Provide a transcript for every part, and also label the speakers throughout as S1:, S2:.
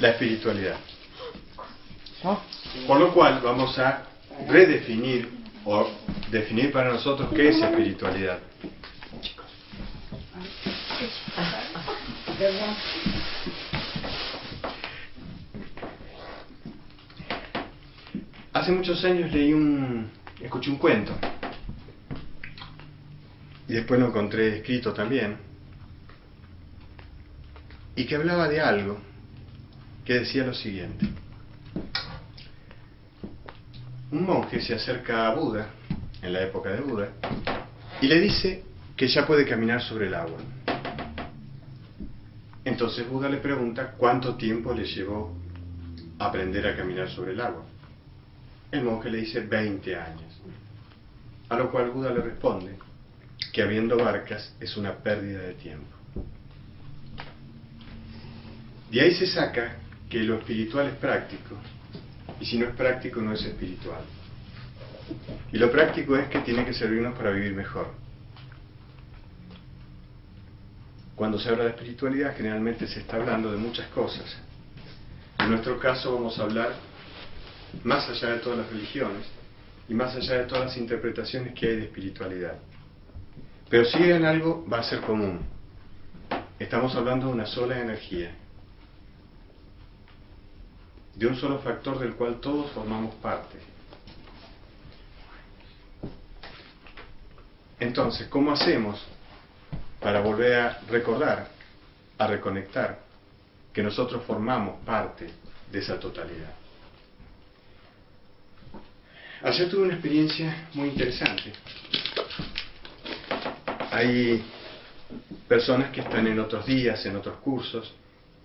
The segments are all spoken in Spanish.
S1: la espiritualidad. Por lo cual vamos a redefinir o definir para nosotros qué es espiritualidad. Hace muchos años escuché un cuento, y después lo encontré escrito también, y que hablaba de algo que decía lo siguiente. Un monje se acerca a Buda, en la época de Buda, y le dice que ya puede caminar sobre el agua. Entonces Buda le pregunta cuánto tiempo le llevó a aprender a caminar sobre el agua. El monje le dice 20 años. A lo cual Buda le responde que habiendo barcas es una pérdida de tiempo. De ahí se saca que lo espiritual es práctico, y si no es práctico no es espiritual. Y lo práctico es que tiene que servirnos para vivir mejor. Cuando se habla de espiritualidad generalmente se está hablando de muchas cosas. En nuestro caso vamos a hablar más allá de todas las religiones y más allá de todas las interpretaciones que hay de espiritualidad. Pero si en algo va a ser común. Estamos hablando de una sola energía, de un solo factor del cual todos formamos parte. Entonces, ¿cómo hacemos para volver a recordar, a reconectar que nosotros formamos parte de esa totalidad? Ayer tuve una experiencia muy interesante. Hay personas que están en otros días, en otros cursos,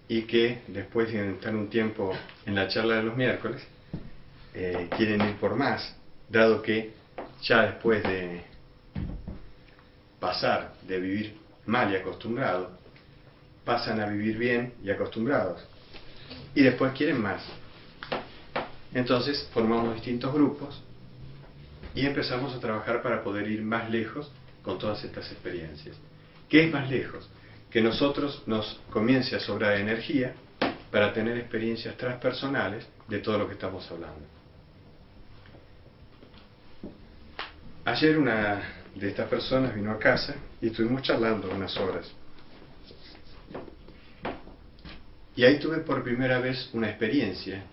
S1: y que después de estar un tiempo en la charla de los miércoles, quieren ir por más, dado que ya después de pasar de vivir mal y acostumbrado, pasan a vivir bien y acostumbrados, y después quieren más. Entonces formamos distintos grupos y empezamos a trabajar para poder ir más lejos con todas estas experiencias. ¿Qué es más lejos? Que nosotros nos comience a sobrar energía para tener experiencias transpersonales de todo lo que estamos hablando. Ayer una de estas personas vino a casa y estuvimos charlando unas horas. Y ahí tuve por primera vez una experiencia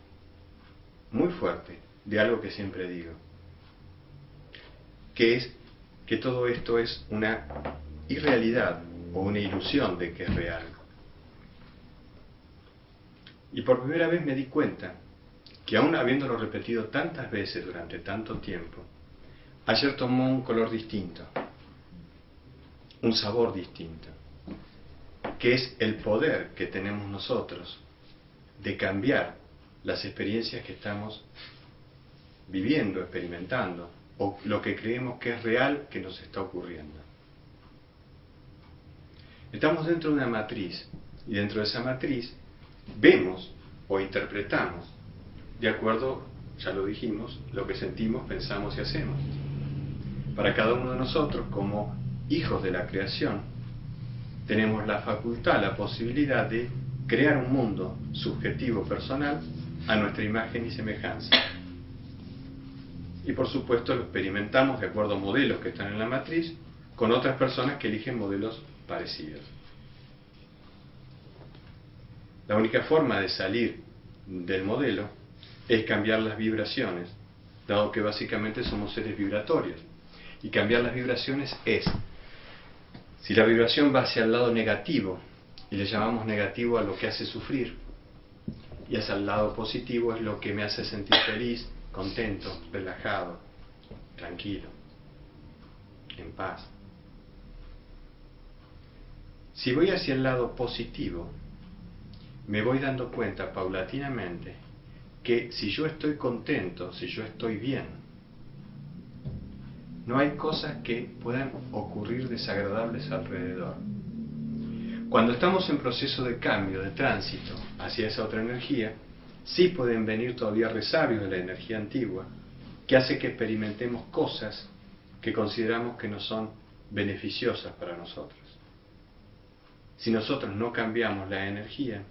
S1: muy fuerte de algo que siempre digo, que es que todo esto es una irrealidad o una ilusión de que es real. Y por primera vez me di cuenta que aún habiéndolo repetido tantas veces durante tanto tiempo, ayer tomó un color distinto, un sabor distinto, que es el poder que tenemos nosotros de cambiar las experiencias que estamos viviendo, experimentando, o lo que creemos que es real que nos está ocurriendo. Estamos dentro de una matriz, y dentro de esa matriz vemos o interpretamos, de acuerdo, ya lo dijimos, lo que sentimos, pensamos y hacemos. Para cada uno de nosotros, como hijos de la creación, tenemos la facultad, la posibilidad de crear un mundo subjetivo, personal, a nuestra imagen y semejanza. Y por supuesto lo experimentamos de acuerdo a modelos que están en la matriz, con otras personas que eligen modelos parecidos. La única forma de salir del modelo es cambiar las vibraciones, dado que básicamente somos seres vibratorios. Y cambiar las vibraciones es, si la vibración va hacia el lado negativo, y le llamamos negativo a lo que hace sufrir, y hacia el lado positivo es lo que me hace sentir feliz, contento, relajado, tranquilo, en paz. Si voy hacia el lado positivo, me voy dando cuenta paulatinamente que si yo estoy contento, si yo estoy bien, no hay cosas que puedan ocurrir desagradables alrededor. Cuando estamos en proceso de cambio, de tránsito hacia esa otra energía, sí pueden venir todavía resabios de la energía antigua, que hace que experimentemos cosas que consideramos que no son beneficiosas para nosotros. Si nosotros no cambiamos la energía,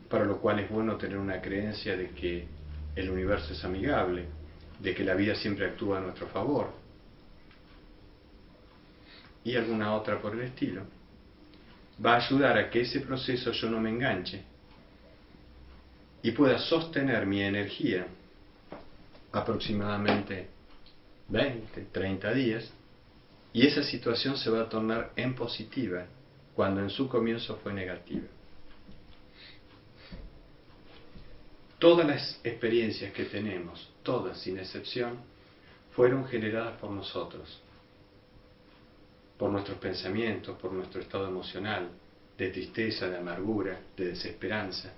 S1: para lo cual es bueno tener una creencia de que el universo es amigable, de que la vida siempre actúa a nuestro favor, y alguna otra por el estilo, va a ayudar a que ese proceso yo no me enganche y pueda sostener mi energía aproximadamente 20, 30 días, y esa situación se va a tornar en positiva cuando en su comienzo fue negativa. Todas las experiencias que tenemos, todas sin excepción, fueron generadas por nosotros, por nuestros pensamientos, por nuestro estado emocional, de tristeza, de amargura, de desesperanza,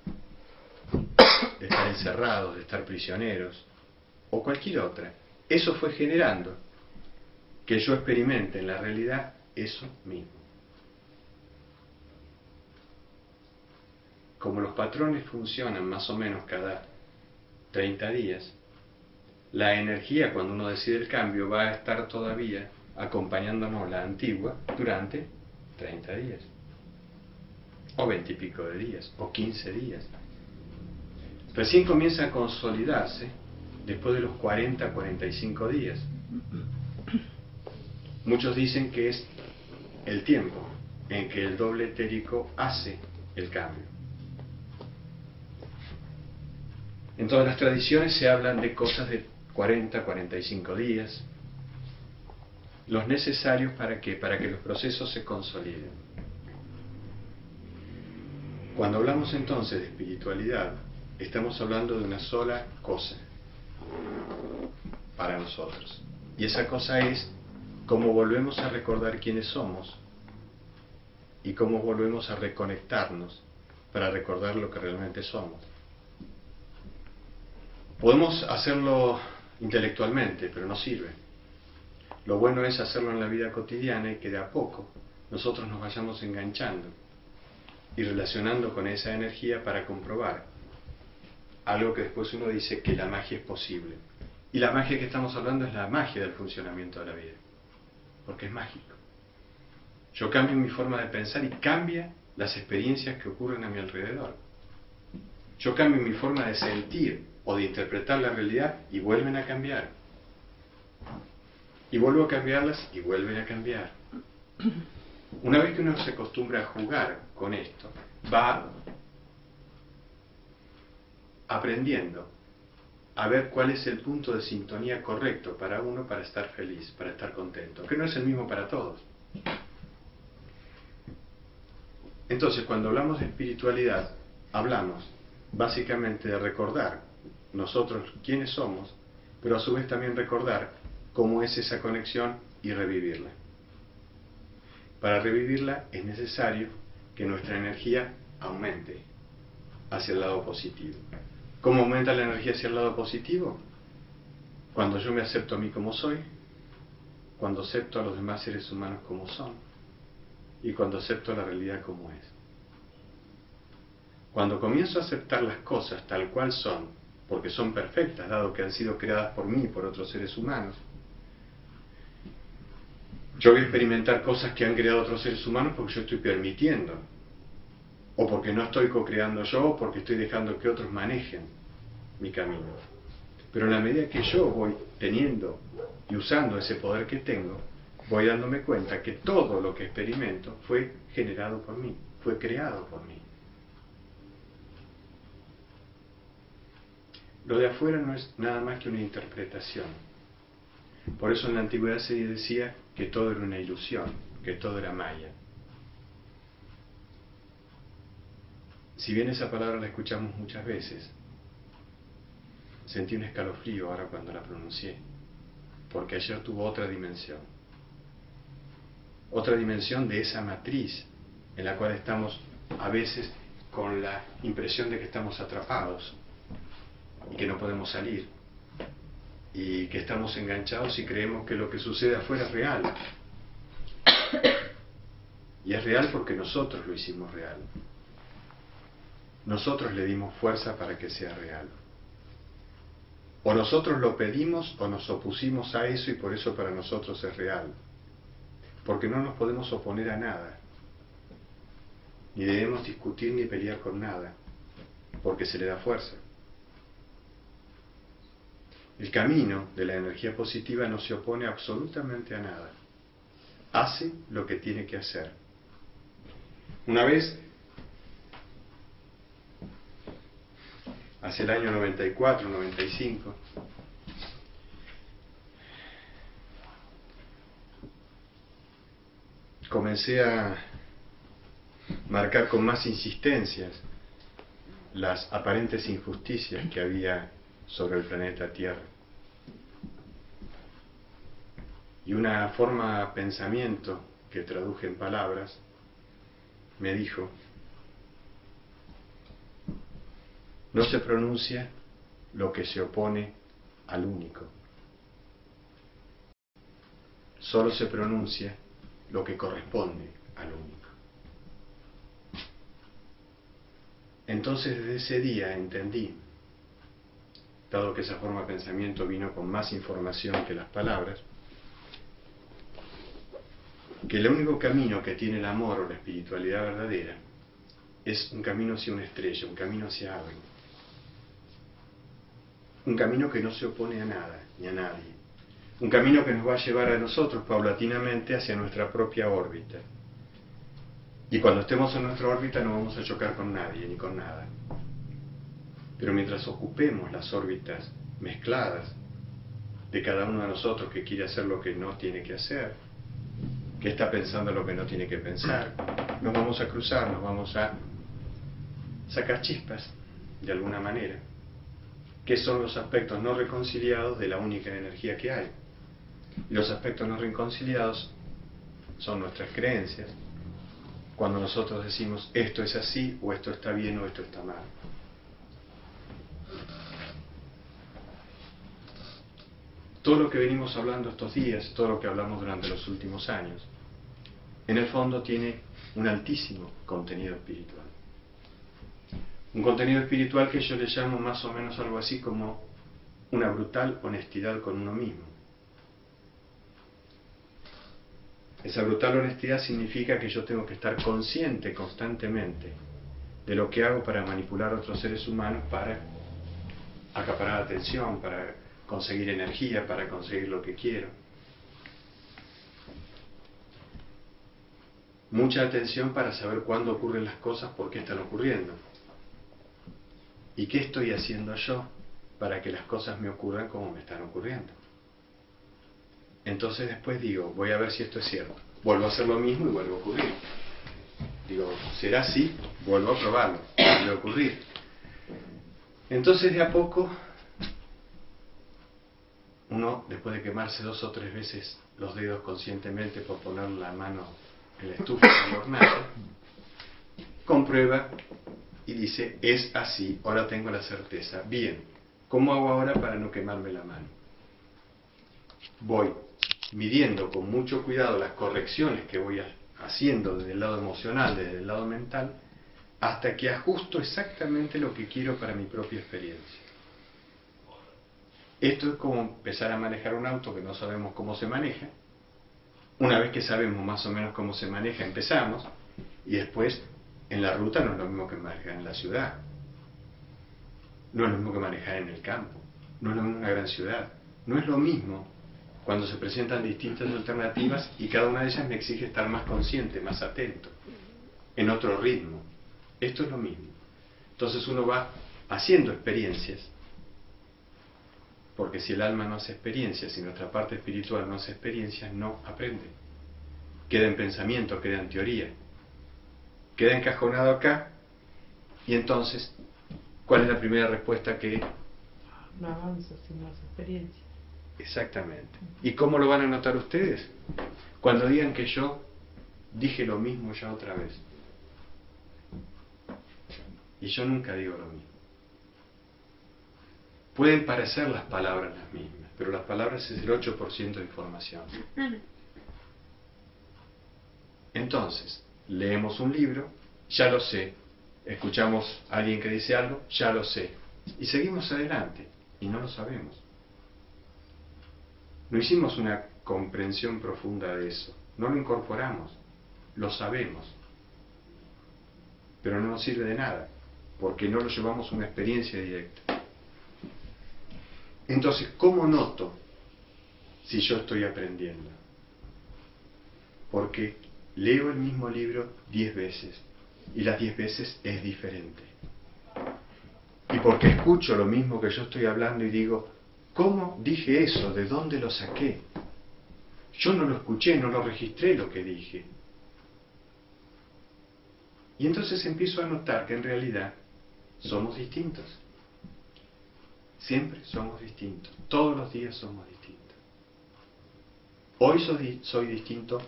S1: de estar encerrados, de estar prisioneros, o cualquier otra. Eso fue generando que yo experimente en la realidad eso mismo. Como los patrones funcionan más o menos cada 30 días, la energía, cuando uno decide el cambio, va a estar todavía acompañándonos la antigua durante 30 días, o 20 y pico de días, o 15 días. Recién comienza a consolidarse después de los 40, 45 días. Muchos dicen que es el tiempo en que el doble etérico hace el cambio. En todas las tradiciones se hablan de cosas de 40, 45 días, los necesarios para que los procesos se consoliden. Cuando hablamos entonces de espiritualidad, estamos hablando de una sola cosa para nosotros. Y esa cosa es cómo volvemos a recordar quiénes somos y cómo volvemos a reconectarnos para recordar lo que realmente somos. Podemos hacerlo intelectualmente, pero no sirve. Lo bueno es hacerlo en la vida cotidiana y que de a poco nosotros nos vayamos enganchando y relacionando con esa energía para comprobar algo que después uno dice que la magia es posible. Y la magia que estamos hablando es la magia del funcionamiento de la vida, porque es mágico. Yo cambio mi forma de pensar y cambia las experiencias que ocurren a mi alrededor. Yo cambio mi forma de sentir o de interpretar la realidad y vuelven a cambiar. Y vuelvo a cambiarlas y vuelven a cambiar. Una vez que uno se acostumbra a jugar con esto, va aprendiendo a ver cuál es el punto de sintonía correcto para uno para estar feliz, para estar contento, que no es el mismo para todos. Entonces, cuando hablamos de espiritualidad, hablamos básicamente de recordar nosotros quiénes somos, pero a su vez también recordar cómo es esa conexión y revivirla. Para revivirla es necesario que nuestra energía aumente hacia el lado positivo. ¿Cómo aumenta la energía hacia el lado positivo? Cuando yo me acepto a mí como soy, cuando acepto a los demás seres humanos como son, y cuando acepto la realidad como es. Cuando comienzo a aceptar las cosas tal cual son, porque son perfectas, dado que han sido creadas por mí y por otros seres humanos, yo voy a experimentar cosas que han creado otros seres humanos porque yo estoy permitiendo, o porque no estoy co-creando yo, o porque estoy dejando que otros manejen mi camino. Pero en la medida que yo voy teniendo y usando ese poder que tengo, voy dándome cuenta que todo lo que experimento fue generado por mí, fue creado por mí. Lo de afuera no es nada más que una interpretación. Por eso en la antigüedad se decía que todo era una ilusión, que todo era maya. Si bien esa palabra la escuchamos muchas veces, sentí un escalofrío ahora cuando la pronuncié, porque ayer tuvo otra dimensión de esa matriz en la cual estamos a veces con la impresión de que estamos atrapados y que no podemos salir, y que estamos enganchados y creemos que lo que sucede afuera es real. Y es real porque nosotros lo hicimos real. Nosotros le dimos fuerza para que sea real. O nosotros lo pedimos o nos opusimos a eso y por eso para nosotros es real. Porque no nos podemos oponer a nada. Ni debemos discutir ni pelear con nada. porque se le da fuerza. El camino de la energía positiva no se opone absolutamente a nada. Hace lo que tiene que hacer. Una vez, hacia el año 94, 95, comencé a marcar con más insistencias las aparentes injusticias que había sobre el planeta Tierra. Y una forma de pensamiento que traduje en palabras me dijo: no se pronuncia lo que se opone al único, solo se pronuncia lo que corresponde al único. Entonces desde ese día entendí, dado que esa forma de pensamiento vino con más información que las palabras, que el único camino que tiene el amor o la espiritualidad verdadera es un camino hacia una estrella, un camino hacia algo. Un camino que no se opone a nada ni a nadie. Un camino que nos va a llevar a nosotros paulatinamente hacia nuestra propia órbita. Y cuando estemos en nuestra órbita no vamos a chocar con nadie ni con nada. Pero mientras ocupemos las órbitas mezcladas de cada uno de nosotros que quiere hacer lo que no tiene que hacer, que está pensando lo que no tiene que pensar, nos vamos a cruzar, nos vamos a sacar chispas de alguna manera, que son los aspectos no reconciliados de la única energía que hay. Y los aspectos no reconciliados son nuestras creencias, cuando nosotros decimos esto es así, o esto está bien, o esto está mal. Todo lo que venimos hablando estos días, todo lo que hablamos durante los últimos años, en el fondo tiene un altísimo contenido espiritual. Un contenido espiritual que yo le llamo más o menos algo así como una brutal honestidad con uno mismo. Esa brutal honestidad significa que yo tengo que estar consciente constantemente de lo que hago para manipular a otros seres humanos, para acaparar atención, para conseguir energía, para conseguir lo que quiero. Mucha atención para saber cuándo ocurren las cosas, por qué están ocurriendo. ¿Y qué estoy haciendo yo para que las cosas me ocurran como me están ocurriendo? Entonces después digo, voy a ver si esto es cierto. Vuelvo a hacer lo mismo y vuelve a ocurrir. Digo, ¿será así? Vuelvo a probarlo. Vuelve a ocurrir. Entonces de a poco, uno, después de quemarse 2 o 3 veces los dedos conscientemente por poner la mano en la estufa de la hornalla, comprueba y dice, es así, ahora tengo la certeza. Bien, ¿cómo hago ahora para no quemarme la mano? Voy midiendo con mucho cuidado las correcciones que voy haciendo desde el lado emocional, desde el lado mental, hasta que ajusto exactamente lo que quiero para mi propia experiencia. Esto es como empezar a manejar un auto que no sabemos cómo se maneja. Una vez que sabemos más o menos cómo se maneja, empezamos, y después en la ruta no es lo mismo que manejar en la ciudad. No es lo mismo que manejar en el campo. No es lo mismo en una gran ciudad. No es lo mismo cuando se presentan distintas alternativas y cada una de ellas me exige estar más consciente, más atento, en otro ritmo. Esto es lo mismo. Entonces uno va haciendo experiencias, porque si el alma no hace experiencias, si nuestra parte espiritual no hace experiencias, no aprende. Queda en pensamiento, queda en teoría, queda encajonado acá, y entonces, ¿cuál es la primera respuesta que...?
S2: No avanza sin más experiencia.
S1: Exactamente. ¿Y cómo lo van a notar ustedes? Cuando digan que yo dije lo mismo ya otra vez. Y yo nunca digo lo mismo. Pueden parecer las palabras las mismas, pero las palabras es el 8% de información. Entonces, leemos un libro, ya lo sé. Escuchamos a alguien que dice algo, ya lo sé. Y seguimos adelante, y no lo sabemos. No hicimos una comprensión profunda de eso, no lo incorporamos, lo sabemos, pero no nos sirve de nada. porque no lo llevamos a una experiencia directa. Entonces, ¿cómo noto si yo estoy aprendiendo? Porque leo el mismo libro 10 veces y las 10 veces es diferente. Y porque escucho lo mismo que yo estoy hablando y digo, ¿cómo dije eso? ¿De dónde lo saqué? Yo no lo escuché, no lo registré lo que dije. Y entonces empiezo a notar que en realidad somos distintos. Siempre somos distintos. Todos los días somos distintos. Hoy soy distinto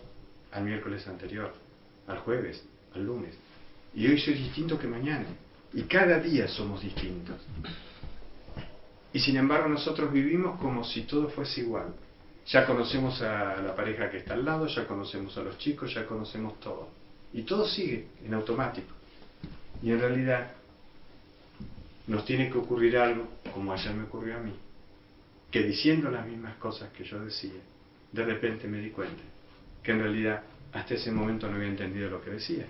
S1: al miércoles anterior, al jueves, al lunes. Y hoy soy distinto que mañana. Y cada día somos distintos. Y sin embargo nosotros vivimos como si todo fuese igual. Ya conocemos a la pareja que está al lado, ya conocemos a los chicos, ya conocemos todo. Y todo sigue en automático. Y en realidad nos tiene que ocurrir algo, como ayer me ocurrió a mí, que diciendo las mismas cosas que yo decía, de repente me di cuenta que en realidad hasta ese momento no había entendido lo que decía.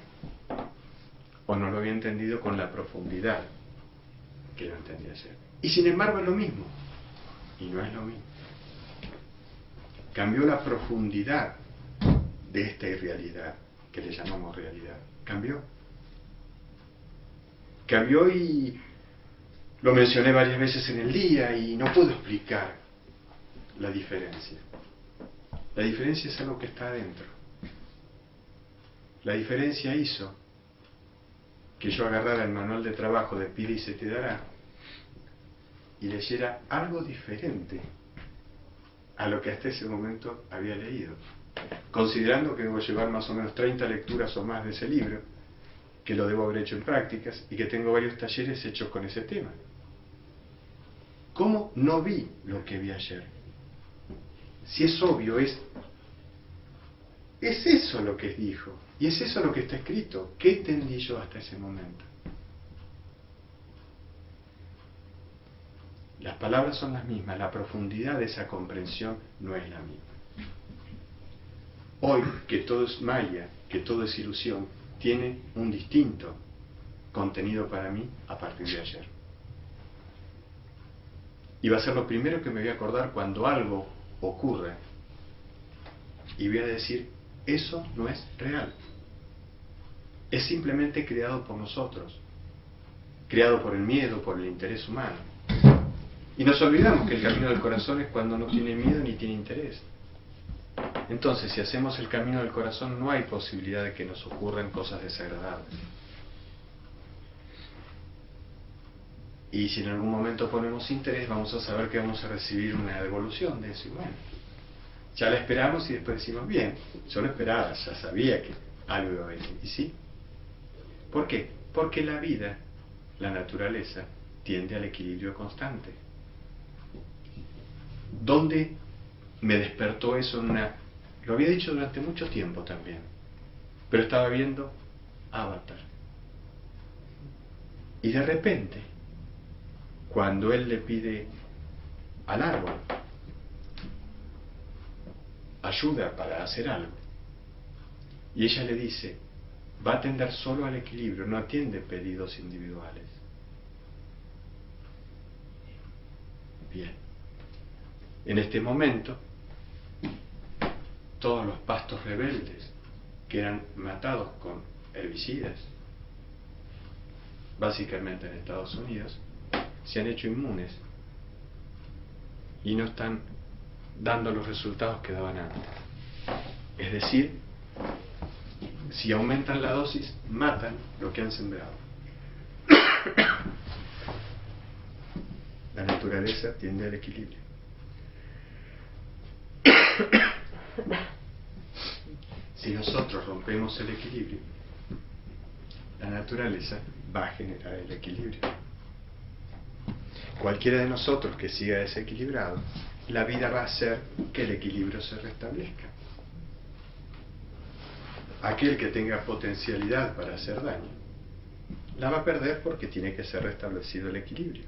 S1: O no lo había entendido con la profundidad que lo entendí ayer. Y sin embargo es lo mismo. Y no es lo mismo. Cambió la profundidad de esta irrealidad que le llamamos realidad. Cambió. Cambió y lo mencioné varias veces en el día y no puedo explicar la diferencia. La diferencia es algo que está adentro. La diferencia hizo que yo agarrara el manual de trabajo de Pide y se te dará y leyera algo diferente a lo que hasta ese momento había leído, considerando que debo llevar más o menos 30 lecturas o más de ese libro, que lo debo haber hecho en prácticas y que tengo varios talleres hechos con ese tema. ¿Cómo no vi lo que vi ayer? Si es obvio, es eso lo que dijo, y es eso lo que está escrito. ¿Qué entendí yo hasta ese momento? Las palabras son las mismas, la profundidad de esa comprensión no es la misma. Hoy, que todo es maya, que todo es ilusión, tiene un distinto contenido para mí a partir de ayer. Y va a ser lo primero que me voy a acordar cuando algo ocurra. Y voy a decir, eso no es real. Es simplemente creado por nosotros. Creado por el miedo, por el interés humano. Y nos olvidamos que el camino del corazón es cuando no tiene miedo ni tiene interés. Entonces, si hacemos el camino del corazón, no hay posibilidad de que nos ocurran cosas desagradables. Y si en algún momento ponemos interés, vamos a saber que vamos a recibir una devolución de eso. Y bueno, ya la esperamos y después decimos, bien, yo lo esperaba, ya sabía que algo iba a venir. ¿Y sí? ¿Por qué? Porque la vida, la naturaleza, tiende al equilibrio constante. ¿Dónde me despertó eso en una... Lo había dicho durante mucho tiempo también, pero estaba viendo Avatar. Y de repente, cuando él le pide al árbol ayuda para hacer algo, y ella le dice, va a atender solo al equilibrio, no atiende pedidos individuales. Bien. En este momento, todos los pastos rebeldes que eran matados con herbicidas, básicamente en Estados Unidos, se han hecho inmunes y no están dando los resultados que daban antes. Es decir, si aumentan la dosis, matan lo que han sembrado. La naturaleza tiende al equilibrio. Si nosotros rompemos el equilibrio, la naturaleza va a generar el equilibrio. Cualquiera de nosotros que siga desequilibrado, la vida va a hacer que el equilibrio se restablezca. Aquel que tenga potencialidad para hacer daño, la va a perder porque tiene que ser restablecido el equilibrio.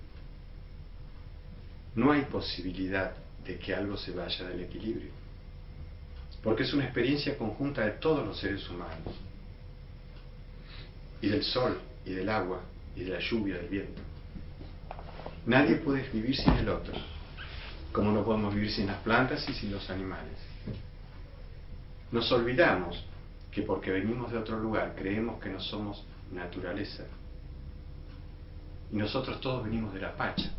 S1: No hay posibilidad de que algo se vaya del equilibrio, porque es una experiencia conjunta de todos los seres humanos, y del sol, y del agua, y de la lluvia, del viento. Nadie puede vivir sin el otro, como no podemos vivir sin las plantas y sin los animales. Nos olvidamos que porque venimos de otro lugar creemos que no somos naturaleza. Y nosotros todos venimos de la Pacha,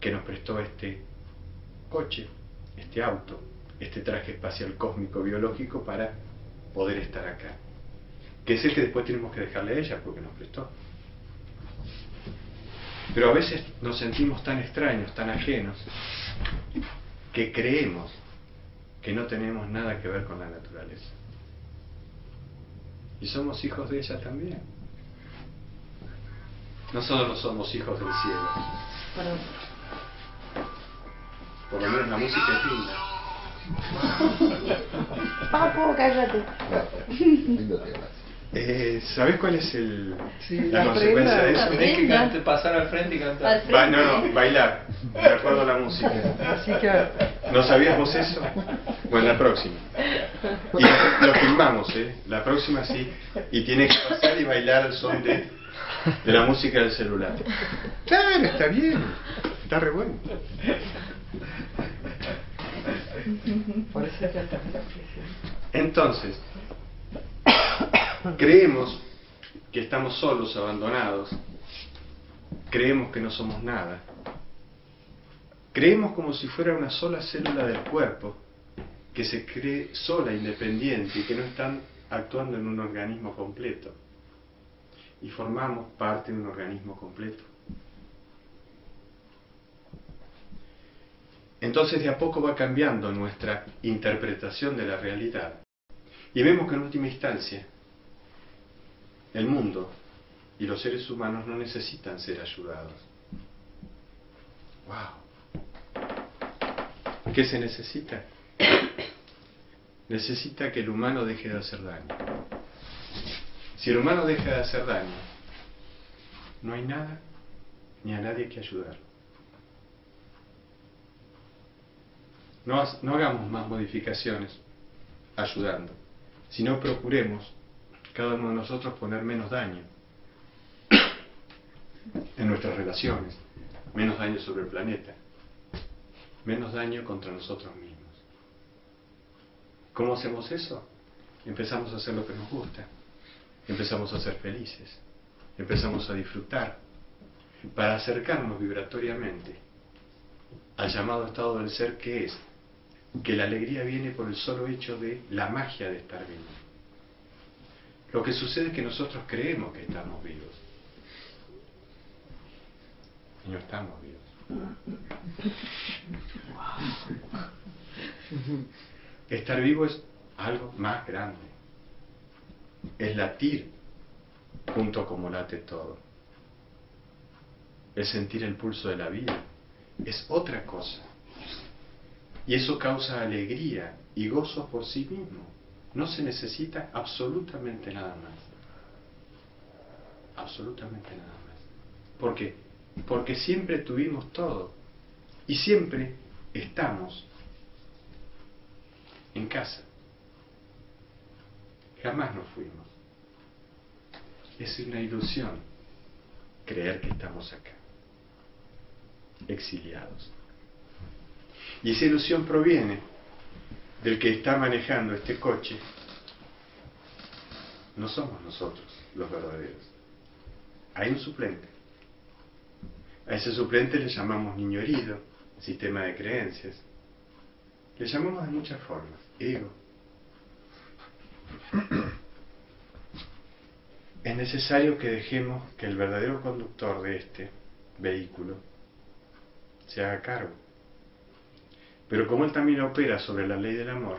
S1: que nos prestó este coche, este auto, este traje espacial cósmico biológico para poder estar acá. Que es el que después tenemos que dejarle a ella porque nos prestó. Pero a veces nos sentimos tan extraños, tan ajenos, que creemos que no tenemos nada que ver con la naturaleza. Y somos hijos de ella también. Nosotros somos hijos del cielo.
S2: Perdón.
S1: Por lo menos la música es linda.
S2: Papo, cállate.
S3: Lindo tema.
S1: ¿Sabés cuál es la
S2: la
S1: consecuencia de
S2: prenda.
S1: eso?
S4: Tenés que pasar al frente y cantar.
S1: No, bailar, de acuerdo a la música.
S2: Así que
S1: ¿No sabíamos eso? Bueno, la próxima. Y lo filmamos, la próxima sí. Y tienes que pasar y bailar al son de la música del celular. Claro, está bien. Está re bueno.
S2: por eso es que está.
S1: Entonces, creemos que estamos solos, abandonados. Creemos que no somos nada. Creemos como si fuera una sola célula del cuerpo que se cree sola, independiente y que no están actuando en un organismo completo. Y formamos parte de un organismo completo. Entonces de a poco va cambiando nuestra interpretación de la realidad. Y vemos que en última instancia el mundo y los seres humanos no necesitan ser ayudados. ¡Wow! ¿Qué se necesita? Necesita que el humano deje de hacer daño. Si el humano deja de hacer daño, no hay nada ni a nadie que ayudar. No hagamos más modificaciones ayudando, sino procuremos cada uno de nosotros poner menos daño en nuestras relaciones, menos daño sobre el planeta, menos daño contra nosotros mismos. ¿Cómo hacemos eso? Empezamos a hacer lo que nos gusta, empezamos a ser felices, empezamos a disfrutar, para acercarnos vibratoriamente al llamado estado del ser, que es que la alegría viene por el solo hecho de la magia de estar vivo. Lo que sucede es que nosotros creemos que estamos vivos y no estamos vivos. Estar vivo es algo más grande. Es latir junto como late todo. Es sentir el pulso de la vida. Es otra cosa. Y eso causa alegría y gozo por sí mismo. No se necesita absolutamente nada más. Absolutamente nada más. ¿Por qué? Porque siempre tuvimos todo. Y siempre estamos en casa. Jamás nos fuimos. Es una ilusión creer que estamos acá, exiliados. Y esa ilusión proviene del que está manejando este coche. No somos nosotros los verdaderos. Hay un suplente. A ese suplente le llamamos niño herido, sistema de creencias. Le llamamos de muchas formas. Ego. Es necesario que dejemos que el verdadero conductor de este vehículo se haga cargo. Pero como él también opera sobre la ley del amor,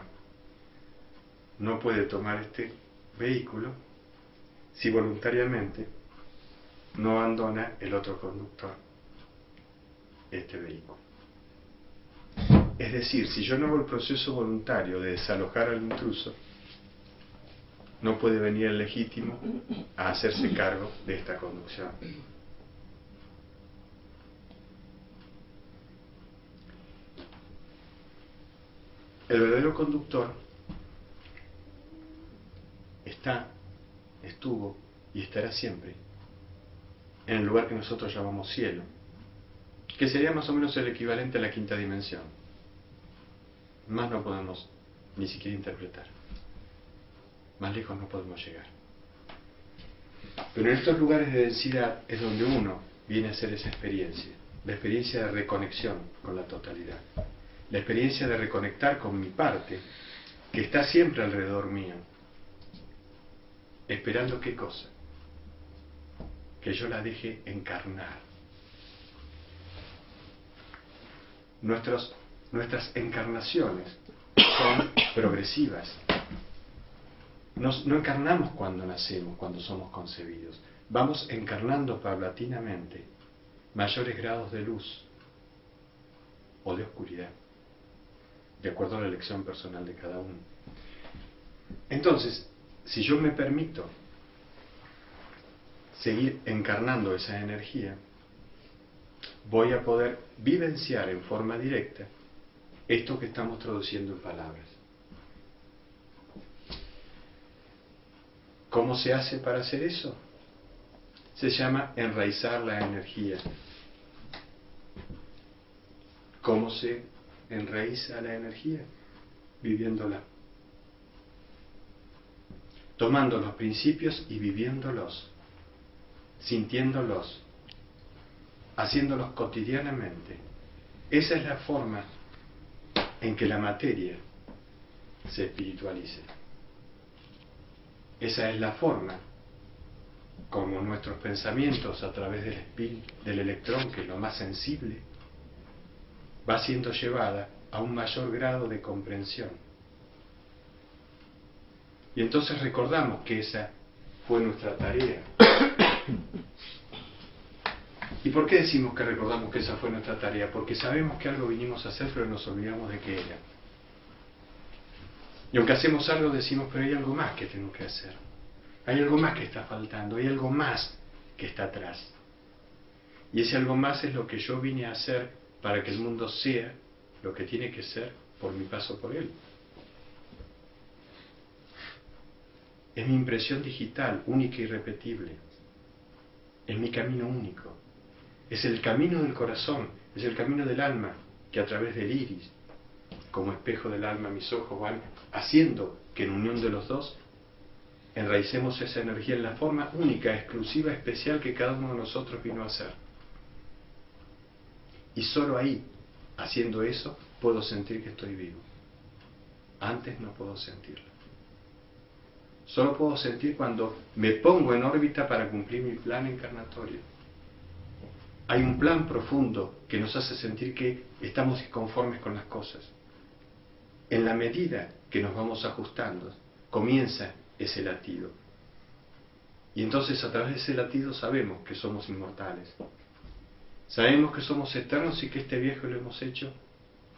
S1: no puede tomar este vehículo si voluntariamente no abandona el otro conductor este vehículo. Es decir, si yo no hago el proceso voluntario de desalojar al intruso, no puede venir el legítimo a hacerse cargo de esta conducción. El verdadero conductor está estuvo y estará siempre en el lugar que nosotros llamamos cielo, que sería más o menos el equivalente a la quinta dimensión. Más no podemos ni siquiera interpretar. Más lejos no podemos llegar. Pero en estos lugares de densidad es donde uno viene a hacer esa experiencia, la experiencia de reconexión con la totalidad, la experiencia de reconectar con mi parte, que está siempre alrededor mío, esperando ¿qué cosa? Que yo la deje encarnar. Nuestras encarnaciones son progresivas. No encarnamos cuando nacemos, cuando somos concebidos. Vamos encarnando paulatinamente mayores grados de luz o de oscuridad, de acuerdo a la elección personal de cada uno. Entonces, si yo me permito seguir encarnando esa energía, voy a poder vivenciar en forma directa esto que estamos traduciendo en palabras. ¿Cómo se hace para hacer eso? Se llama enraizar la energía. ¿Cómo se enraiza la energía? Viviéndola. Tomando los principios y viviéndolos, sintiéndolos, haciéndolos cotidianamente. Esa es la forma en que la materia se espiritualiza. Esa es la forma como nuestros pensamientos a través del electrón, que es lo más sensible, va siendo llevada a un mayor grado de comprensión. Y entonces recordamos que esa fue nuestra tarea. ¿Y por qué decimos que recordamos que esa fue nuestra tarea? Porque sabemos que algo vinimos a hacer, pero nos olvidamos de qué era. Y aunque hacemos algo, decimos, pero hay algo más que tengo que hacer. Hay algo más que está faltando, hay algo más que está atrás. Y ese algo más es lo que yo vine a hacer para que el mundo sea lo que tiene que ser por mi paso por él. Es mi impresión digital, única y irrepetible. Es mi camino único. Es el camino del corazón, es el camino del alma, que a través del iris, como espejo del alma, mis ojos van haciendo que en unión de los dos enraicemos esa energía en la forma única, exclusiva, especial que cada uno de nosotros vino a hacer. Y solo ahí, haciendo eso, puedo sentir que estoy vivo. Antes no puedo sentirlo. Solo puedo sentir cuando me pongo en órbita para cumplir mi plan encarnatorio. Hay un plan profundo que nos hace sentir que estamos inconformes con las cosas. En la medida que nos vamos ajustando, comienza ese latido. Y entonces a través de ese latido sabemos que somos inmortales. Sabemos que somos eternos y que este viaje lo hemos hecho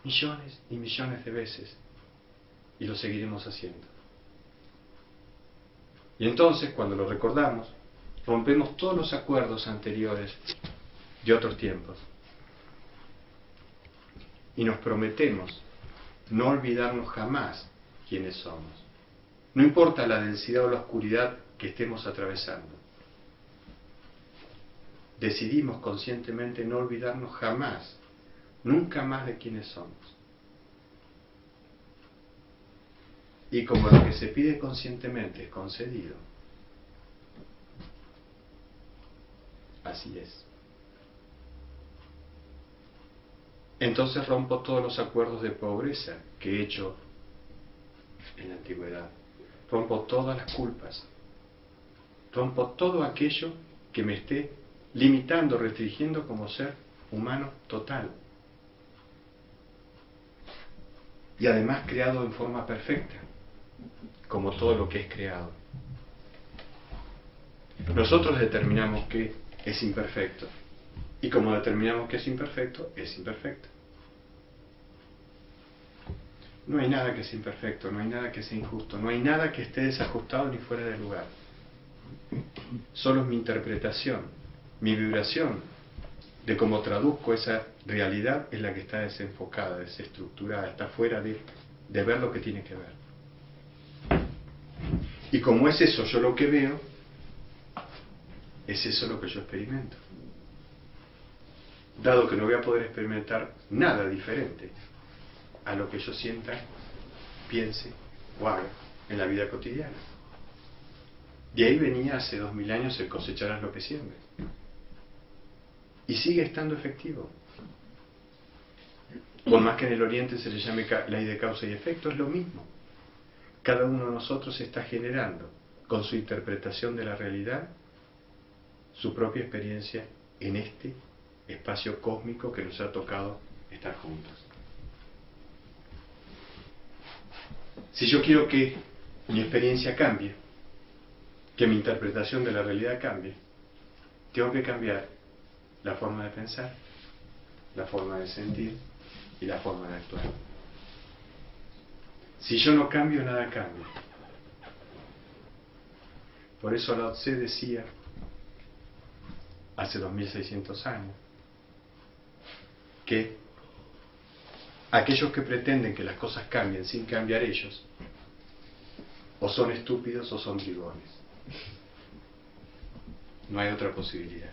S1: millones y millones de veces. Y lo seguiremos haciendo. Y entonces, cuando lo recordamos, rompemos todos los acuerdos anteriores de otros tiempos. Y nos prometemos no olvidarnos jamás quiénes somos. No importa la densidad o la oscuridad que estemos atravesando. Decidimos conscientemente no olvidarnos jamás, nunca más de quiénes somos. Y como lo que se pide conscientemente es concedido, así es. Entonces rompo todos los acuerdos de pobreza que he hecho en la antigüedad. Rompo todas las culpas. Rompo todo aquello que me esté limitando, restringiendo como ser humano total. Y además creado en forma perfecta, como todo lo que es creado. Nosotros determinamos que es imperfecto. Y como determinamos que es imperfecto, es imperfecto. No hay nada que sea imperfecto, no hay nada que sea injusto, no hay nada que esté desajustado ni fuera de lugar. Solo es mi interpretación, mi vibración de cómo traduzco esa realidad es la que está desenfocada, desestructurada, está fuera de ver lo que tiene que ver. Y como es eso yo lo que veo, ¿Es eso lo que yo experimento? Dado que no voy a poder experimentar nada diferente a lo que yo sienta, piense o haga en la vida cotidiana. De ahí venía hace 2000 años el cosecharás lo que siembres. Y sigue estando efectivo. Por más que en el Oriente se le llame ley de causa y efecto, es lo mismo. Cada uno de nosotros está generando, con su interpretación de la realidad, su propia experiencia en este espacio cósmico que nos ha tocado estar juntos. Si yo quiero que mi experiencia cambie, que mi interpretación de la realidad cambie, tengo que cambiar la forma de pensar, la forma de sentir y la forma de actuar. Si yo no cambio, nada cambia. Por eso Lao Tse decía, hace 2600 años, que aquellos que pretenden que las cosas cambien sin cambiar ellos, o son estúpidos o son bribones. No hay otra posibilidad.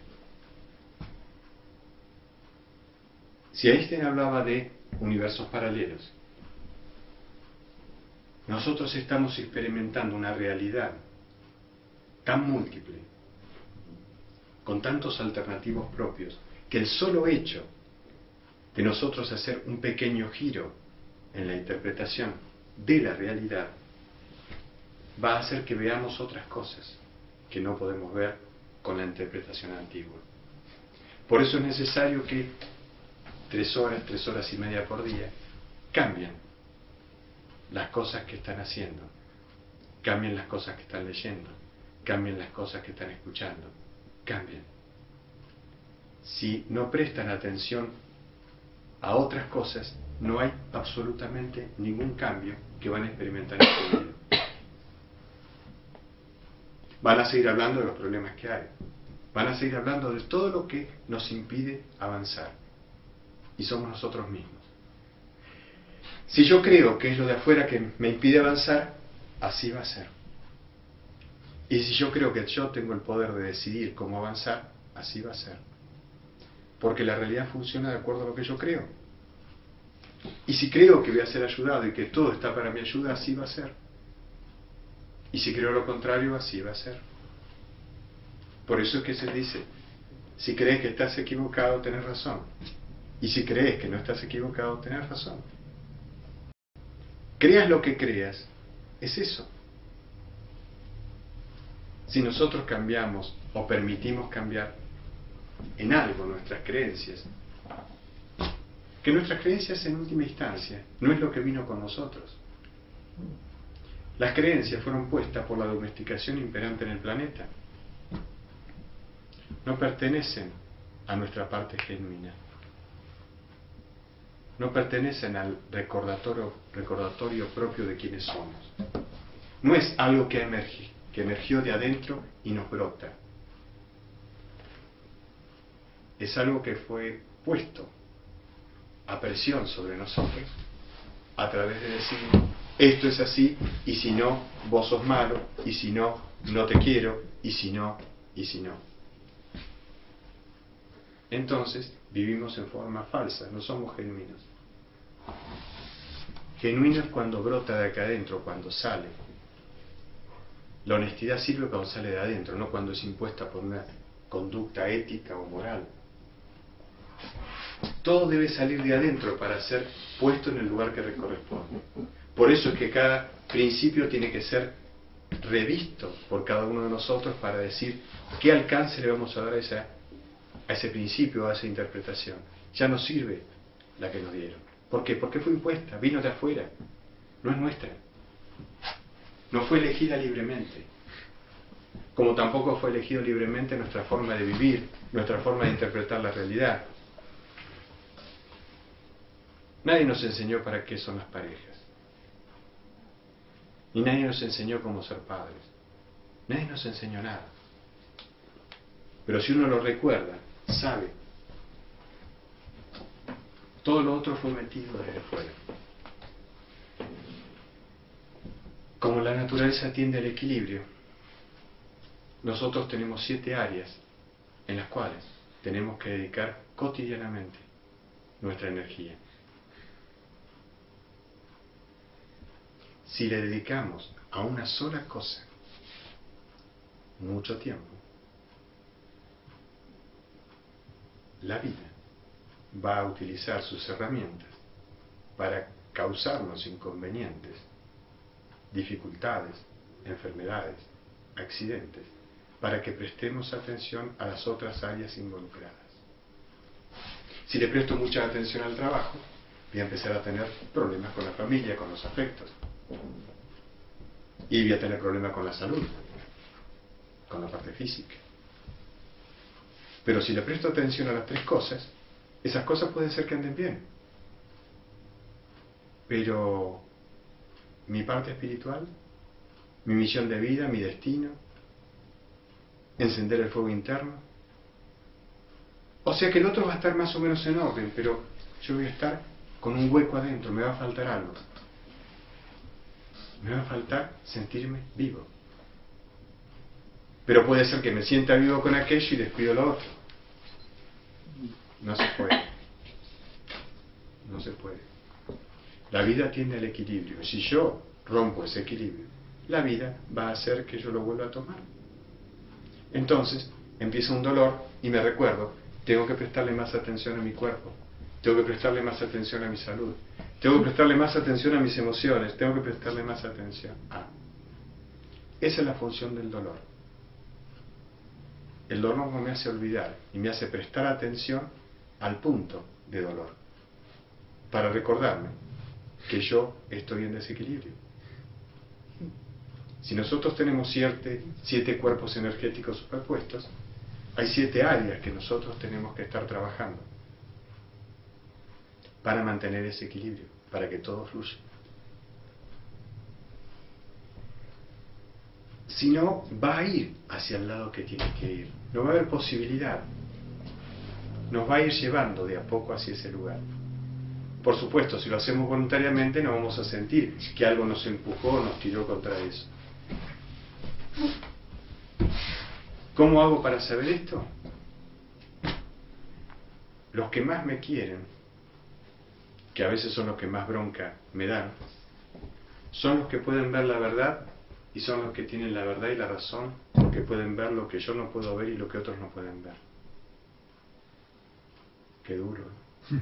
S1: Si Einstein hablaba de universos paralelos, nosotros estamos experimentando una realidad tan múltiple, con tantos alternativos propios, que el solo hecho de nosotros hacer un pequeño giro en la interpretación de la realidad va a hacer que veamos otras cosas que no podemos ver con la interpretación antigua. Por eso es necesario que 3 horas y media por día cambien las cosas que están haciendo, cambien las cosas que están leyendo, cambien las cosas que están escuchando, cambien. Si no prestan atención a otras cosas, no hay absolutamente ningún cambio que van a experimentar en su vida. Van a seguir hablando de los problemas que hay, van a seguir hablando de todo lo que nos impide avanzar, y somos nosotros mismos. Si yo creo que es lo de afuera que me impide avanzar, así va a ser. Y si yo creo que yo tengo el poder de decidir cómo avanzar, así va a ser. Porque la realidad funciona de acuerdo a lo que yo creo. Y si creo que voy a ser ayudado y que todo está para mi ayuda, así va a ser. Y si creo lo contrario, así va a ser. Por eso es que se dice, si crees que estás equivocado, tenés razón. Y si crees que no estás equivocado, tenés razón. Creas lo que creas, es eso. Si nosotros cambiamos o permitimos cambiar en algo nuestras creencias, que nuestras creencias en última instancia no es lo que vino con nosotros. Las creencias fueron puestas por la domesticación imperante en el planeta. No pertenecen a nuestra parte genuina. No pertenecen al recordatorio propio de quienes somos. No es algo que emergió de adentro y nos brota. Es algo que fue puesto a presión sobre nosotros a través de decir, esto es así, y si no, vos sos malo, y si no, no te quiero, y si no, y si no. Entonces, vivimos en forma falsa, no somos genuinos. Genuino es cuando brota de acá adentro, cuando sale. La honestidad sirve cuando sale de adentro, no cuando es impuesta por una conducta ética o moral. Todo debe salir de adentro para ser puesto en el lugar que le corresponde. Por eso es que cada principio tiene que ser revisto por cada uno de nosotros para decir qué alcance le vamos a dar a ese principio, a esa interpretación. Ya no sirve la que nos dieron. ¿Por qué? Porque fue impuesta, vino de afuera, no es nuestra. No fue elegida libremente. Como tampoco fue elegido libremente nuestra forma de vivir, nuestra forma de interpretar la realidad. Nadie nos enseñó para qué son las parejas. Ni nadie nos enseñó cómo ser padres. Nadie nos enseñó nada. Pero si uno lo recuerda, sabe. Todo lo otro fue metido desde fuera. Como la naturaleza tiende al equilibrio, nosotros tenemos 7 áreas en las cuales tenemos que dedicar cotidianamente nuestra energía. Si le dedicamos a una sola cosa mucho tiempo, la vida va a utilizar sus herramientas para causarnos inconvenientes, dificultades, enfermedades, accidentes, para que prestemos atención a las otras áreas involucradas. Si le presto mucha atención al trabajo, voy a empezar a tener problemas con la familia, con los afectos. Y voy a tener problemas con la salud, con la parte física. Pero si le presto atención a las tres cosas, esas cosas pueden ser que anden bien. Pero mi parte espiritual, mi misión de vida, mi destino, encender el fuego interno. O sea que el otro va a estar más o menos en orden, pero yo voy a estar con un hueco adentro, me va a faltar algo. Me va a faltar sentirme vivo. Pero puede ser que me sienta vivo con aquello y descuido lo otro. No se puede. No se puede. La vida tiene el equilibrio. Si yo rompo ese equilibrio, la vida va a hacer que yo lo vuelva a tomar. Entonces empieza un dolor y me recuerdo, tengo que prestarle más atención a mi cuerpo, tengo que prestarle más atención a mi salud, tengo que prestarle más atención a mis emociones, tengo que prestarle más atención a... Esa es la función del dolor. El dolor no me hace olvidar y me hace prestar atención al punto de dolor, para recordarme que yo estoy en desequilibrio. Si nosotros tenemos 7 cuerpos energéticos superpuestos, hay 7 áreas que nosotros tenemos que estar trabajando para mantener ese equilibrio, para que todo fluya. Si no, va a ir hacia el lado que tiene que ir. No va a haber posibilidad. Nos va a ir llevando de a poco hacia ese lugar. Por supuesto, si lo hacemos voluntariamente, no vamos a sentir que algo nos empujó o nos tiró contra eso. ¿Cómo hago para saber esto? Los que más me quieren, que a veces son los que más bronca me dan, son los que pueden ver la verdad y son los que tienen la verdad y la razón, los que pueden ver lo que yo no puedo ver y lo que otros no pueden ver. Qué duro, ¿eh?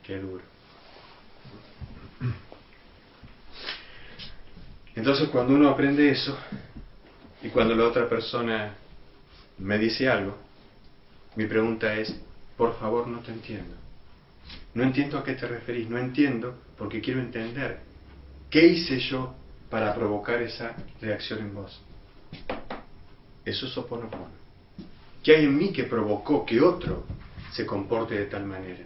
S1: Qué duro. Entonces cuando uno aprende eso, y cuando la otra persona me dice algo, mi pregunta es, por favor, no te entiendo. No entiendo a qué te referís, no entiendo porque quiero entender qué hice yo para provocar esa reacción en vos. Eso es Ho'oponopono. ¿Qué hay en mí que provocó que otro se comporte de tal manera?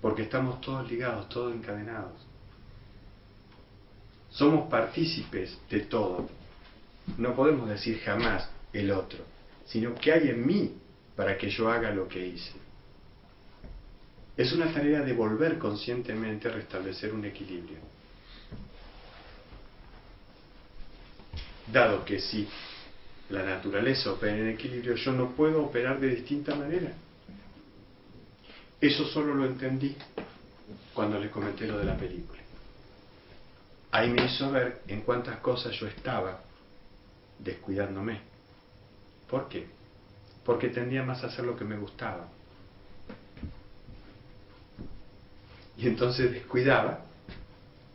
S1: Porque estamos todos ligados, todos encadenados. Somos partícipes de todo. No podemos decir jamás el otro, sino qué hay en mí para que yo haga lo que hice. Es una tarea de volver conscientemente a restablecer un equilibrio. Dado que si la naturaleza opera en equilibrio, yo no puedo operar de distinta manera. Eso solo lo entendí cuando les comenté lo de la película. Ahí me hizo ver en cuántas cosas yo estaba descuidándome. ¿Por qué? Porque tendía más a hacer lo que me gustaba. Y entonces descuidaba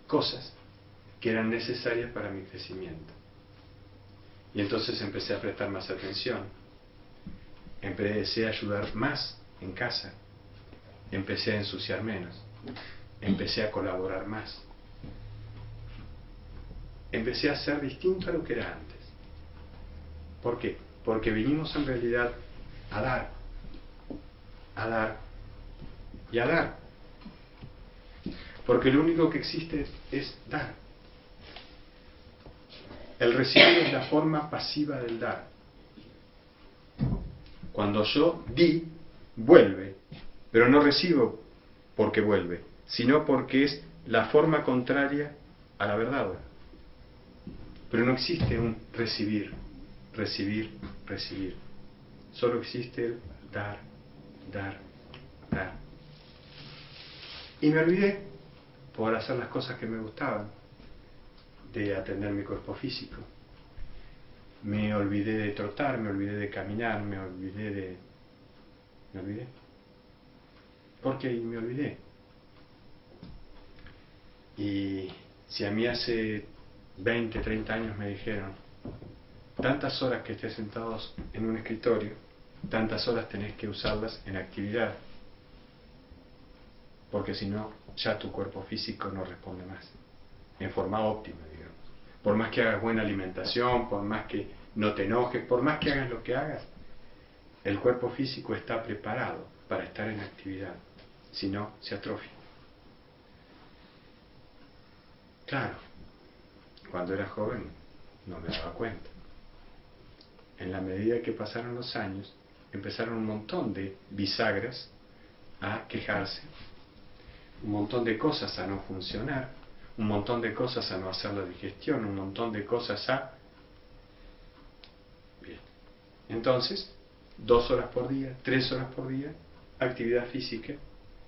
S1: cosas que eran necesarias para mi crecimiento. Y entonces empecé a prestar más atención. Empecé a ayudar más en casa. Empecé a ensuciar menos. Empecé a colaborar más. Empecé a ser distinto a lo que era antes. ¿Por qué? Porque vinimos en realidad a dar y a dar. Porque lo único que existe es dar. El recibir es la forma pasiva del dar. Cuando yo di, vuelve, pero no recibo porque vuelve, sino porque es la forma contraria a la verdad. Pero no existe un recibir. recibir, recibir. Solo existe el dar, dar, dar. Y me olvidé, por hacer las cosas que me gustaban, de atender mi cuerpo físico. Me olvidé de trotar, me olvidé de caminar, me olvidé. ¿Por qué me olvidé? Y si a mí hace 20, 30 años me dijeron, tantas horas que estés sentados en un escritorio, tantas horas tenés que usarlas en actividad, porque si no, ya tu cuerpo físico no responde más, en forma óptima, digamos. Por más que hagas buena alimentación, por más que no te enojes, por más que hagas lo que hagas, el cuerpo físico está preparado para estar en actividad, si no, se atrofia. Claro, cuando era joven no me daba cuenta. En la medida que pasaron los años, empezaron un montón de bisagras a quejarse, un montón de cosas a no funcionar, un montón de cosas a no hacer la digestión, un montón de cosas a... Bien. Entonces, 2 horas por día, 3 horas por día, actividad física.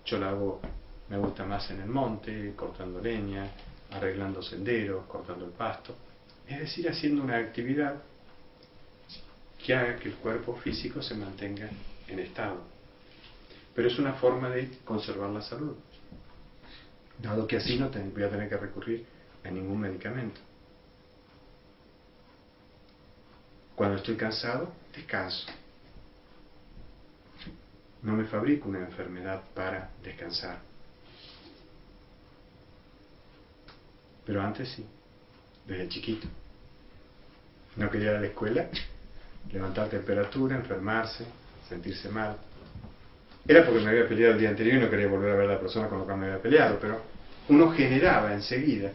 S1: Yo la hago, me gusta más en el monte, cortando leña, arreglando senderos, cortando el pasto. Es decir, haciendo una actividad que haga que el cuerpo físico se mantenga en estado. Pero es una forma de conservar la salud, dado que así no voy a tener que recurrir a ningún medicamento. Cuando estoy cansado, descanso. No me fabrico una enfermedad para descansar. Pero antes sí, desde chiquito. No quería ir a la escuela, levantar temperatura, enfermarse, sentirse mal. Era porque me había peleado el día anterior y no quería volver a ver a la persona con la que me había peleado, pero uno generaba enseguida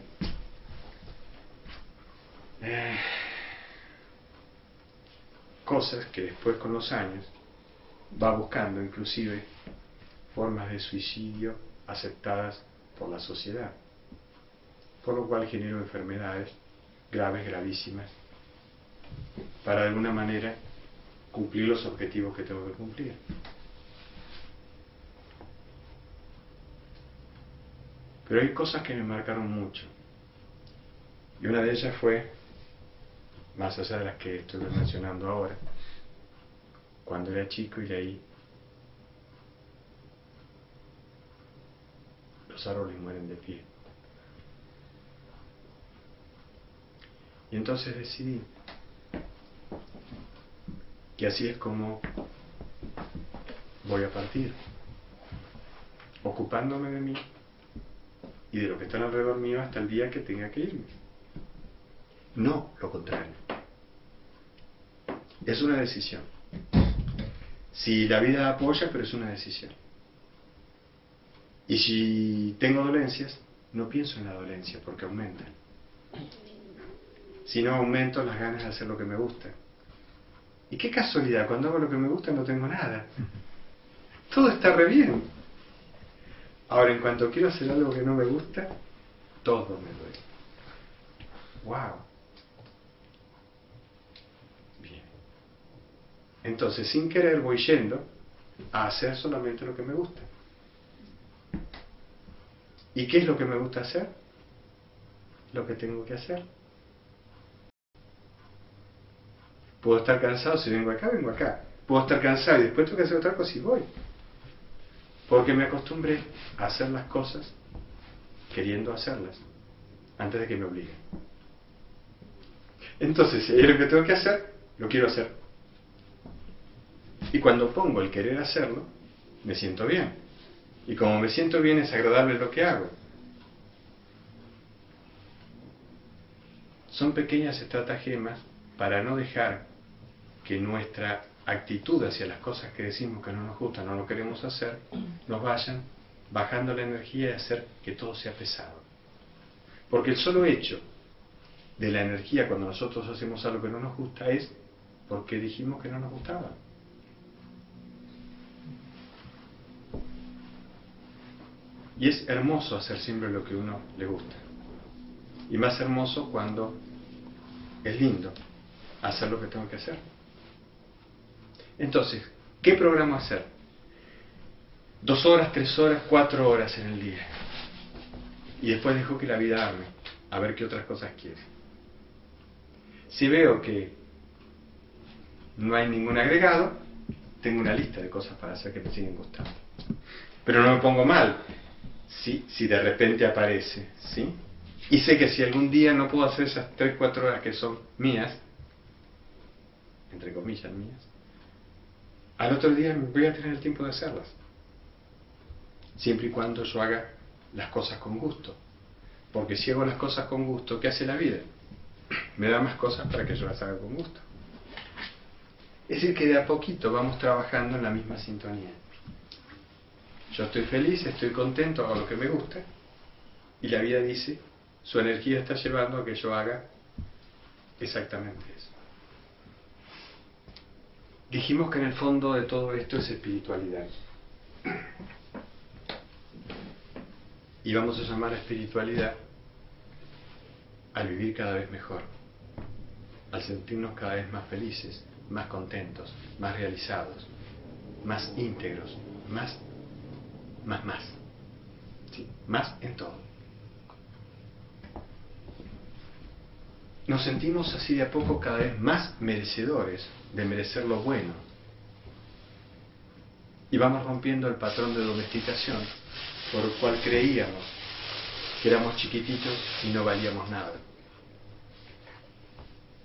S1: cosas que después con los años va buscando inclusive formas de suicidio aceptadas por la sociedad, por lo cual genero enfermedades graves, gravísimas, para de alguna manera cumplir los objetivos que tengo que cumplir. Pero hay cosas que me marcaron mucho, y una de ellas fue, más allá de las que estoy mencionando ahora, cuando era chico y leí Los árboles mueren de pie. Y entonces decidí que así es como voy a partir, ocupándome de mí y de lo que está alrededor mío hasta el día que tenga que irme. No lo contrario. Es una decisión. Si la vida apoya, pero es una decisión. Y si tengo dolencias, no pienso en la dolencia porque aumentan. Si no, aumento las ganas de hacer lo que me gusta. Y qué casualidad, cuando hago lo que me gusta no tengo nada. Todo está re bien. Ahora, en cuanto quiero hacer algo que no me gusta, todo me duele. ¡Wow! Bien. Entonces, sin querer, voy yendo a hacer solamente lo que me gusta. ¿Y qué es lo que me gusta hacer? Lo que tengo que hacer. Puedo estar cansado, si vengo acá, vengo acá. Puedo estar cansado y después tengo que hacer otra cosa y voy. Porque me acostumbré a hacer las cosas queriendo hacerlas, antes de que me obliguen. Entonces, si hay lo que tengo que hacer, lo quiero hacer. Y cuando pongo el querer hacerlo, me siento bien. Y como me siento bien, es agradable lo que hago. Son pequeñas estratagemas para no dejar que nuestra actitud hacia las cosas que decimos que no nos gustan, no lo queremos hacer, nos vayan bajando la energía y hacer que todo sea pesado. Porque el solo hecho de la energía cuando nosotros hacemos algo que no nos gusta es porque dijimos que no nos gustaba. Y es hermoso hacer siempre lo que a uno le gusta. Y más hermoso cuando es lindo. a hacer lo que tengo que hacer. Entonces, ¿qué programa hacer? 2 horas, 3 horas, 4 horas en el día. Y después dejo que la vida arme, a ver qué otras cosas quiere. Si veo que no hay ningún agregado, tengo una lista de cosas para hacer que me siguen gustando. Pero no me pongo mal si de repente aparece, ¿sí? Y sé que si algún día no puedo hacer esas 3, 4 horas que son mías, entre comillas mías, al otro día voy a tener el tiempo de hacerlas. Siempre y cuando yo haga las cosas con gusto. Porque si hago las cosas con gusto, ¿qué hace la vida? Me da más cosas para que yo las haga con gusto. Es decir, que de a poquito vamos trabajando en la misma sintonía. Yo estoy feliz, estoy contento, hago lo que me gusta, y la vida dice, su energía está llevando a que yo haga exactamente eso. Dijimos que en el fondo de todo esto es espiritualidad. Y vamos a llamar a espiritualidad al vivir cada vez mejor, al sentirnos cada vez más felices, más contentos, más realizados, más íntegros, más. ¿Sí? Más en todo. Nos sentimos así de a poco cada vez más merecedores de merecer lo bueno. Y vamos rompiendo el patrón de domesticación por el cual creíamos que éramos chiquititos y no valíamos nada.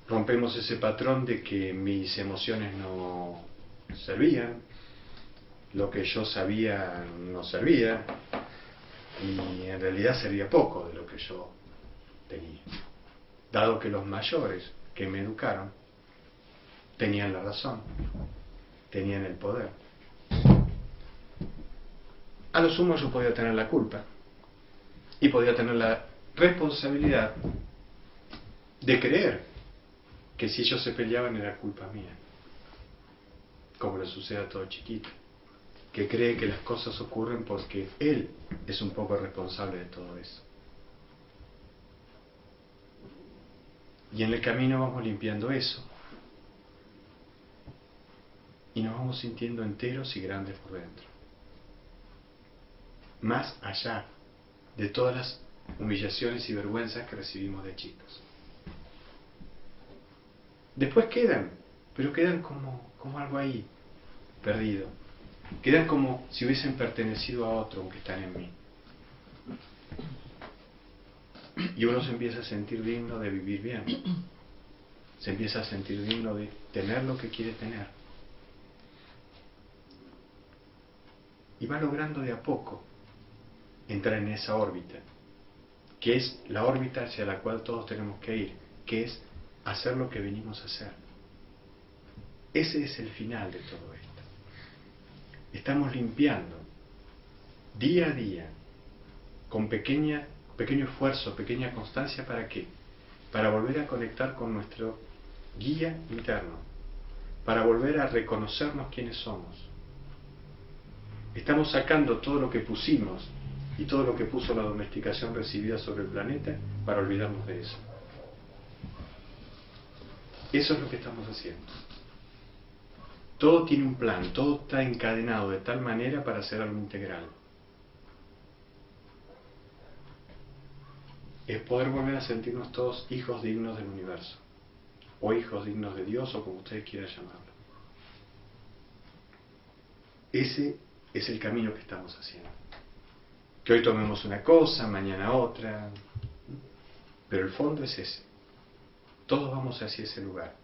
S1: Rompemos ese patrón de que mis emociones no servían, lo que yo sabía no servía, y en realidad servía poco de lo que yo tenía, dado que los mayores que me educaron tenían la razón, tenían el poder. A lo sumo yo podía tener la culpa y podía tener la responsabilidad de creer que si ellos se peleaban era culpa mía, como le sucede a todo chiquito, que cree que las cosas ocurren porque él es un poco responsable de todo eso. Y en el camino vamos limpiando eso y nos vamos sintiendo enteros y grandes por dentro, más allá de todas las humillaciones y vergüenzas que recibimos de chicos. Después quedan, pero quedan como algo ahí, perdido. Quedan como si hubiesen pertenecido a otro, aunque están en mí. Y uno se empieza a sentir digno de vivir bien. Se empieza a sentir digno de tener lo que quiere tener. Y va logrando de a poco entrar en esa órbita, que es la órbita hacia la cual todos tenemos que ir, que es hacer lo que venimos a hacer. Ese es el final de todo esto. Estamos limpiando día a día, con pequeño esfuerzo, pequeña constancia, ¿para qué? Para volver a conectar con nuestro guía interno, para volver a reconocernos quiénes somos. Estamos sacando todo lo que pusimos y todo lo que puso la domesticación recibida sobre el planeta para olvidarnos de eso. Eso es lo que estamos haciendo. Todo tiene un plan, todo está encadenado de tal manera para hacer algo integral. Es poder volver a sentirnos todos hijos dignos del universo, o hijos dignos de Dios, o como ustedes quieran llamarlo. Ese es el camino que estamos haciendo. Que hoy tomemos una cosa, mañana otra, pero el fondo es ese. Todos vamos hacia ese lugar.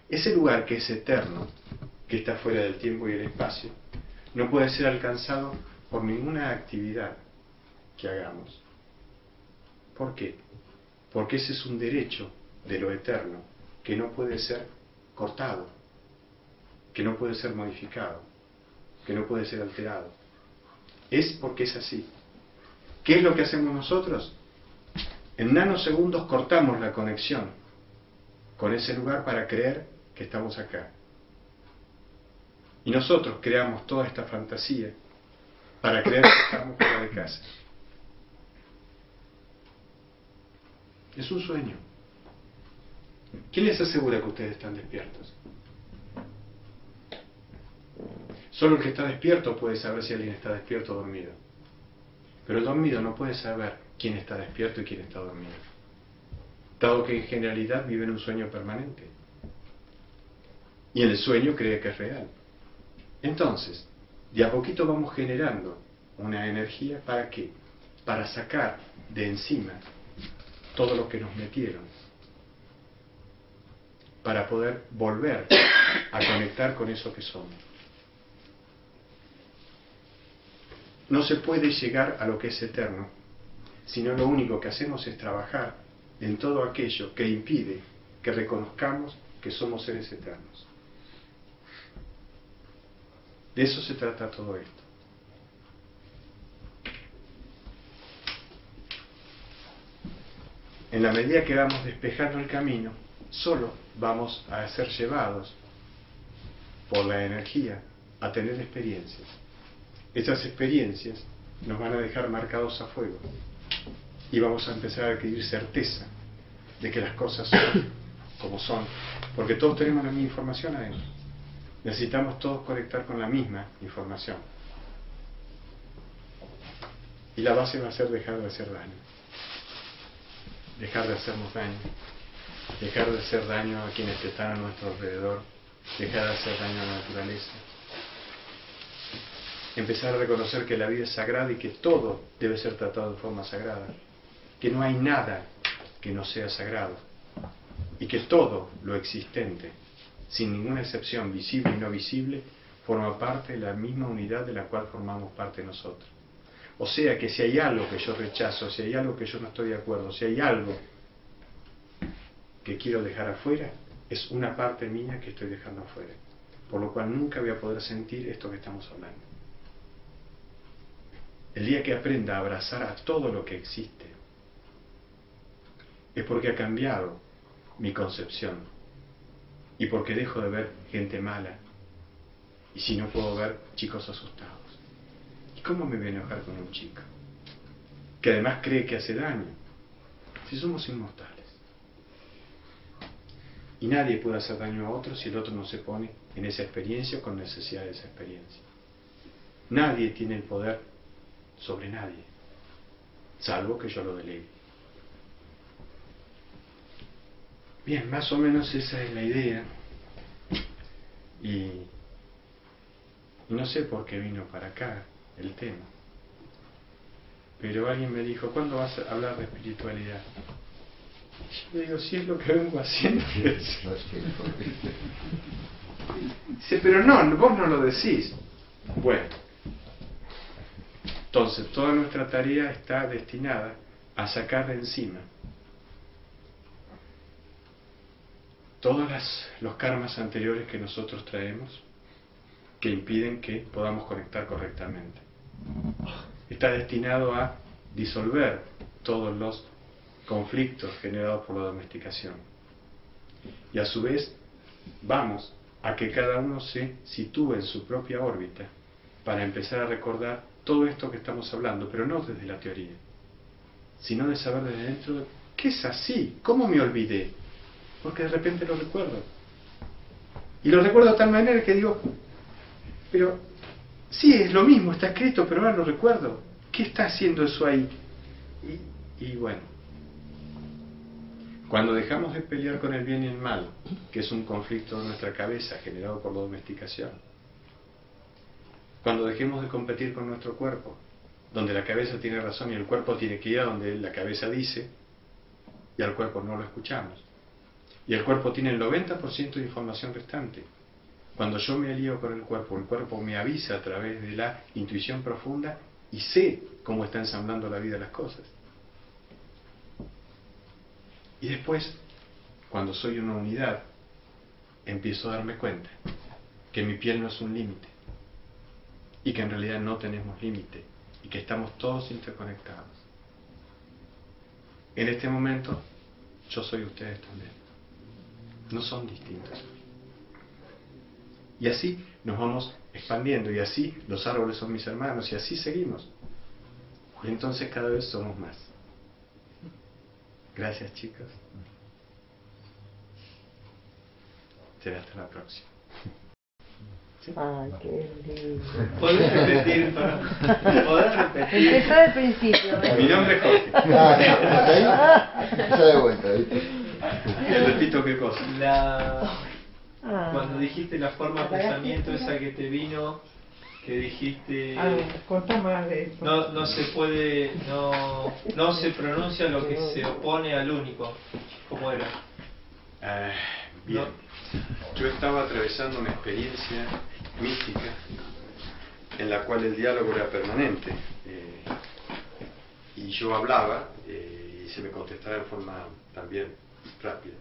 S1: Ese lugar que es eterno, que está fuera del tiempo y el espacio, no puede ser alcanzado por ninguna actividad que hagamos. ¿Por qué? Porque ese es un derecho de lo eterno que no puede ser cortado, que no puede ser modificado, que no puede ser alterado. Es porque es así. ¿Qué es lo que hacemos nosotros? En nanosegundos cortamos la conexión con ese lugar para creer que estamos acá. Y nosotros creamos toda esta fantasía para creer que estamos fuera de casa. Es un sueño. ¿Quién les asegura que ustedes están despiertos? Solo el que está despierto puede saber si alguien está despierto o dormido. Pero el dormido no puede saber quién está despierto y quién está dormido, dado que en generalidad vive en un sueño permanente. Y en el sueño cree que es real. Entonces, de a poquito vamos generando una energía, ¿para qué? Para sacar de encima todo lo que nos metieron, para poder volver a conectar con eso que somos. No se puede llegar a lo que es eterno, sino lo único que hacemos es trabajar en todo aquello que impide que reconozcamos que somos seres eternos. De eso se trata todo esto. En la medida que vamos despejando el camino, solo vamos a ser llevados por la energía a tener experiencias. Esas experiencias nos van a dejar marcados a fuego y vamos a empezar a adquirir certeza de que las cosas son como son, porque todos tenemos la misma información adentro. Necesitamos todos conectar con la misma información. Y la base va a ser dejar de hacer daño. Dejar de hacernos daño. Dejar de hacer daño a quienes están a nuestro alrededor. Dejar de hacer daño a la naturaleza. Empezar a reconocer que la vida es sagrada y que todo debe ser tratado de forma sagrada. Que no hay nada que no sea sagrado. Y que todo lo existente, sin ninguna excepción, visible y no visible, forma parte de la misma unidad de la cual formamos parte nosotros. O sea que si hay algo que yo rechazo, si hay algo que yo no estoy de acuerdo, si hay algo que quiero dejar afuera, es una parte mía que estoy dejando afuera. Por lo cual nunca voy a poder sentir esto que estamos hablando. El día que aprenda a abrazar a todo lo que existe, es porque ha cambiado mi concepción y porque dejo de ver gente mala y si no puedo ver chicos asustados. ¿Y cómo me voy a enojar con un chico que además cree que hace daño si somos inmortales? Y nadie puede hacer daño a otro si el otro no se pone en esa experiencia o con necesidad de esa experiencia. Nadie tiene el poder sobre nadie, salvo que yo lo delegue. Bien, más o menos esa es la idea. Y no sé por qué vino para acá el tema. Pero alguien me dijo, ¿cuándo vas a hablar de espiritualidad? Yo le digo, si es lo que vengo haciendo. Dice, pero no, vos no lo decís. Bueno, entonces toda nuestra tarea está destinada a sacar de encima todos los karmas anteriores que nosotros traemos que impiden que podamos conectar correctamente. Está destinado a disolver todos los conflictos generados por la domesticación. Y a su vez, vamos a que cada uno se sitúe en su propia órbita para empezar a recordar todo esto que estamos hablando, pero no desde la teoría, sino de saber desde dentro ¿qué es así? ¿Cómo me olvidé? Porque de repente lo recuerdo. Y lo recuerdo de tal manera que digo, pero sí, es lo mismo, está escrito, pero ahora lo recuerdo. ¿Qué está haciendo eso ahí? Y bueno, cuando dejamos de pelear con el bien y el mal, que es un conflicto de nuestra cabeza generado por la domesticación, cuando dejemos de competir con nuestro cuerpo, donde la cabeza tiene razón y el cuerpo tiene que ir a donde la cabeza dice, y al cuerpo no lo escuchamos, y el cuerpo tiene el 90% de información restante. Cuando yo me alío con el cuerpo me avisa a través de la intuición profunda y sé cómo está ensamblando la vida las cosas. Y después, cuando soy una unidad, empiezo a darme cuenta que mi piel no es un límite y que en realidad no tenemos límite y que estamos todos interconectados. En este momento, yo soy ustedes también. No son distintos. Y así nos vamos expandiendo, y así los árboles son mis hermanos, y así seguimos. Y entonces cada vez somos más. Gracias, chicos. Será hasta la próxima.
S2: Ay, qué lindo.
S4: ¿Podés repetir? ¿Podés repetir?
S2: Empezó al principio.
S1: Mi nombre es Jorge.
S3: Ya de vuelta, ¿viste?
S1: Repito qué cosa.
S4: Cuando dijiste la forma de pensamiento esa que te vino, que dijiste
S2: Contá más de eso.
S4: no se puede, no se pronuncia lo que se opone al único. ¿Cómo era?
S1: Bien. Yo estaba atravesando una experiencia mística en la cual el diálogo era permanente, y yo hablaba y se me contestaba en forma también rápida.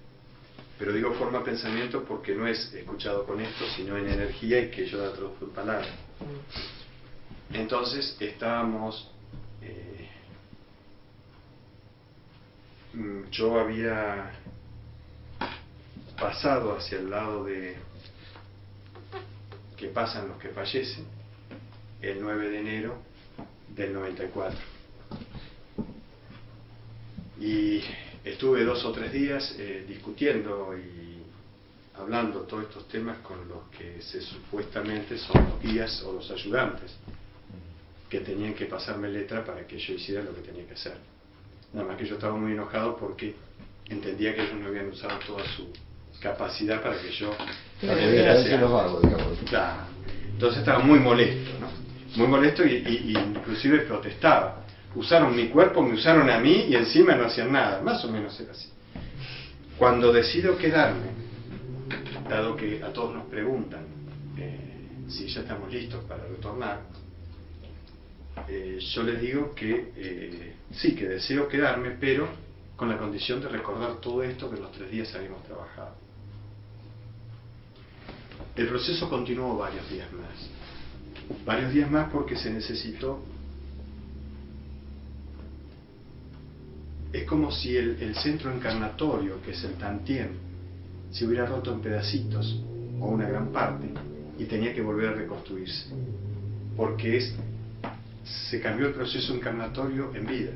S1: Pero digo forma de pensamiento porque no es escuchado con esto, sino en energía, y que yo la traduzco en palabras. Entonces estábamos, yo había pasado hacia el lado de que pasan los que fallecen el 9 de enero del 94, y estuve 2 o 3 días discutiendo y hablando todos estos temas con los que supuestamente son los guías o los ayudantes que tenían que pasarme letra para que yo hiciera lo que tenía que hacer. Nada más que yo estaba muy enojado porque entendía que ellos no habían usado toda su capacidad para que yo
S3: Los vagos, digamos.
S1: Claro. Entonces estaba muy molesto, ¿no? Muy molesto, y inclusive protestaba. Usaron mi cuerpo, me usaron a mí y encima no hacían nada. Más o menos era así. Cuando decido quedarme, dado que a todos nos preguntan si ya estamos listos para retornar, yo les digo que sí, que deseo quedarme, pero con la condición de recordar todo esto que en los 3 días habíamos trabajado. El proceso continuó varios días más porque se necesitó. Es como si el centro encarnatorio, que es el Tantien, se hubiera roto en pedacitos, o una gran parte, y tenía que volver a reconstruirse, porque se cambió el proceso encarnatorio en vida.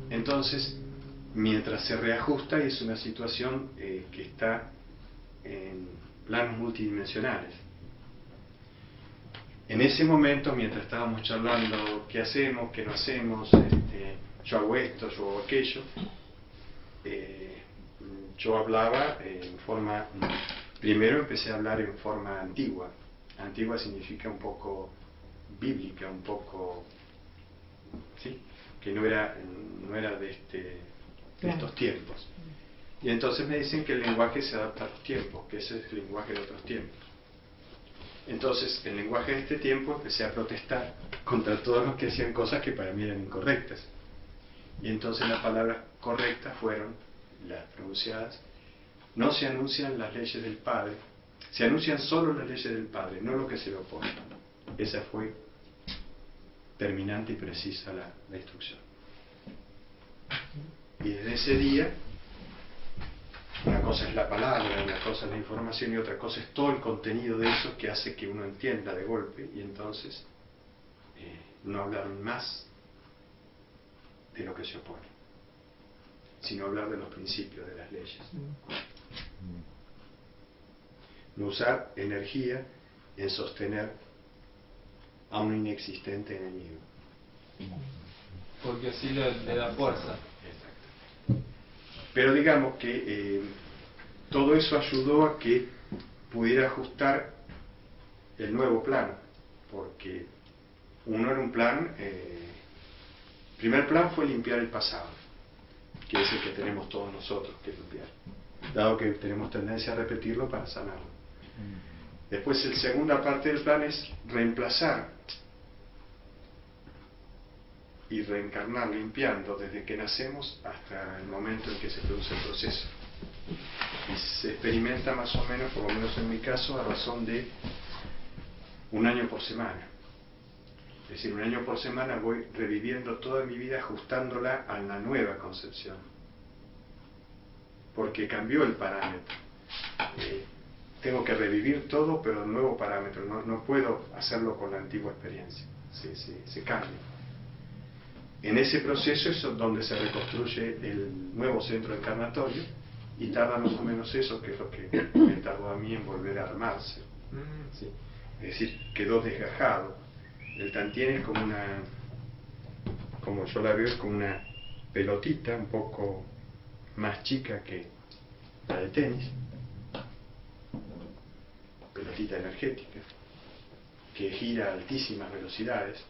S1: Entonces, mientras se reajusta, es una situación que está en planos multidimensionales. En ese momento, mientras estábamos charlando qué hacemos, qué no hacemos, yo hago esto, yo hago aquello, yo hablaba en forma, primero empecé a hablar en forma antigua. Antigua significa un poco bíblica, un poco, ¿sí?, que no era de estos tiempos. Y entonces me dicen que el lenguaje se adapta a los tiempos, que ese es el lenguaje de otros tiempos. Entonces, el lenguaje de este tiempo, empecé a protestar contra todos los que hacían cosas que para mí eran incorrectas. Y entonces las palabras correctas fueron las pronunciadas: no se anuncian las leyes del Padre, se anuncian solo las leyes del Padre, no lo que se le opone. Esa fue terminante y precisa la instrucción. Y desde ese día, una cosa es la palabra, una cosa es la información, y otra cosa es todo el contenido de eso que hace que uno entienda de golpe, y entonces no hablar más de lo que se opone, sino hablar de los principios, de las leyes. No usar energía en sostener a un inexistente enemigo.
S4: Porque así le da fuerza.
S1: Exacto. Pero digamos que todo eso ayudó a que pudiera ajustar el nuevo plan, porque uno era un plan, el primer plan fue limpiar el pasado, que es el que tenemos todos nosotros que limpiar, dado que tenemos tendencia a repetirlo para sanarlo. Después, la segunda parte del plan es reemplazar y reencarnar limpiando desde que nacemos hasta el momento en que se produce el proceso. Y se experimenta más o menos, por lo menos en mi caso, a razón de 1 año por semana. Es decir, 1 año por semana voy reviviendo toda mi vida, ajustándola a la nueva concepción, porque cambió el parámetro. Tengo que revivir todo, pero el nuevo parámetro, no puedo hacerlo con la antigua experiencia, se cambia. En ese proceso es donde se reconstruye el nuevo centro encarnatorio, y tarda más o menos eso, que es lo que me tardó a mí en volver a armarse. ¿Sí? Es decir, quedó desgajado. El tantien es como una, como yo la veo, es como una pelotita un poco más chica que la de tenis, pelotita energética, que gira a altísimas velocidades,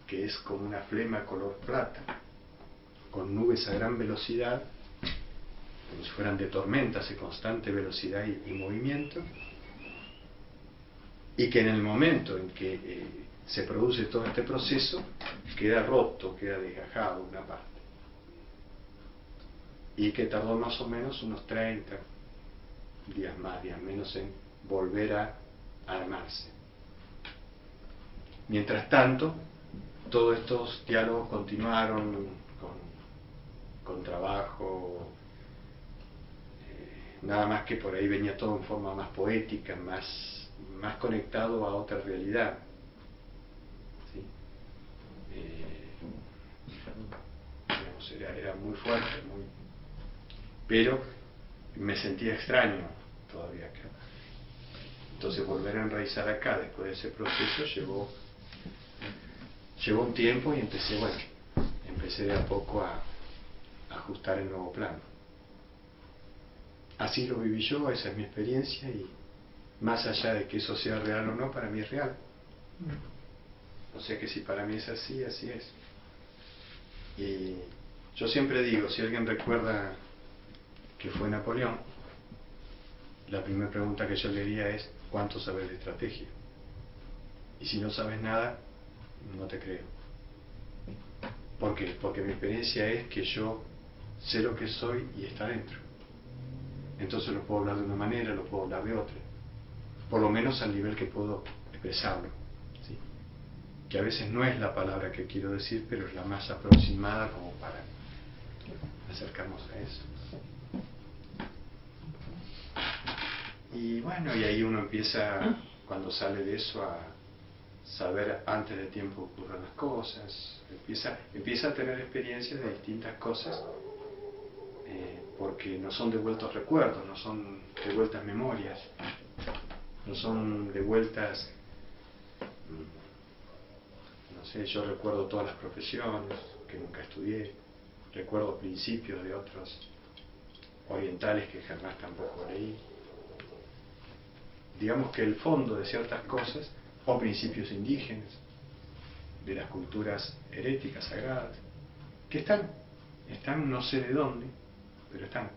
S1: que es como una flema color plata, con nubes a gran velocidad, como si fueran de tormentas de constante velocidad y movimiento, y que en el momento en que se produce todo este proceso, queda roto, queda desgajado una parte. Y que tardó más o menos unos 30 días más, días menos en volver a armarse. Mientras tanto, todos estos diálogos continuaron con trabajo, nada más que por ahí venía todo en forma más poética, más conectado a otra realidad. ¿Sí? Digamos, era muy fuerte, pero me sentía extraño todavía acá. Entonces volver a enraizar acá después de ese proceso llevó un tiempo y empecé de a poco a ajustar el nuevo plano. Así lo viví yo, esa es mi experiencia, y más allá de que eso sea real o no, para mí es real. O sea que si para mí es así, así es. Y yo siempre digo, si alguien recuerda que fue Napoleón, la primera pregunta que yo le diría es, ¿cuánto sabes de estrategia? Y si no sabes nada, no te creo. ¿Por qué? Porque mi experiencia es que yo sé lo que soy y está dentro. Entonces lo puedo hablar de una manera, lo puedo hablar de otra. Por lo menos al nivel que puedo expresarlo. ¿Sí? Que a veces no es la palabra que quiero decir, pero es la más aproximada como para acercarnos a eso. Y bueno, y ahí uno empieza, cuando sale de eso, a saber antes de tiempo ocurren las cosas, empieza a tener experiencias de distintas cosas, porque no son devueltos recuerdos, no son devueltas memorias, no son devueltas, no sé, yo recuerdo todas las profesiones que nunca estudié, recuerdo principios de otros orientales que jamás tampoco leí. Digamos que el fondo de ciertas cosas, o principios indígenas, de las culturas heréticas sagradas, que están no sé de dónde, pero están.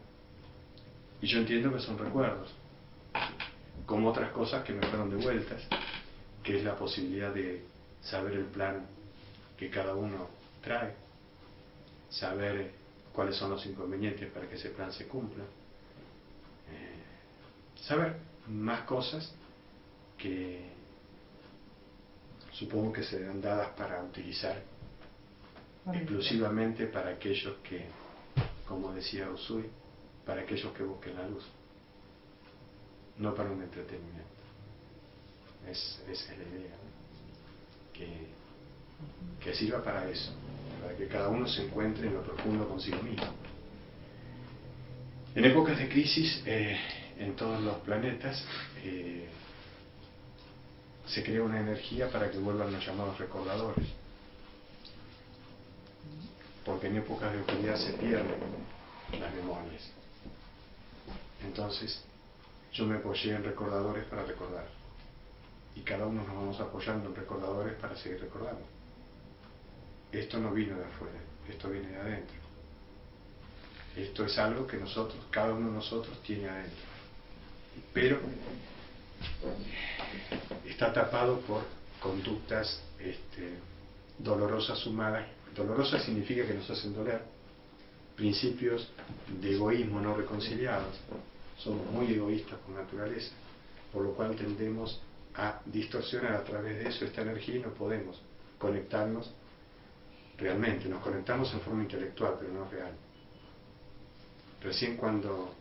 S1: Y yo entiendo que son recuerdos, como otras cosas que me fueron devueltas, que es la posibilidad de saber el plan que cada uno trae, saber cuáles son los inconvenientes para que ese plan se cumpla, saber más cosas que supongo que serán dadas para utilizar exclusivamente para aquellos que, como decía Usui, para aquellos que busquen la luz, no para un entretenimiento. Esa es la idea, ¿no? Que sirva para eso, para que cada uno se encuentre en lo profundo consigo mismo. En épocas de crisis, en todos los planetas, se crea una energía para que vuelvan los llamados recordadores. Porque en épocas de oscuridad se pierden las memorias. Entonces, yo me apoyé en recordadores para recordar. Y cada uno nos vamos apoyando en recordadores para seguir recordando. Esto no vino de afuera, esto viene de adentro. Esto es algo que cada uno de nosotros tiene adentro. Pero está tapado por conductas dolorosas humanas. Dolorosas significa que nos hacen doler. Principios de egoísmo no reconciliados. Somos muy egoístas por naturaleza, por lo cual tendemos a distorsionar a través de eso esta energía y no podemos conectarnos realmente. Nos conectamos en forma intelectual, pero no real. Recién cuando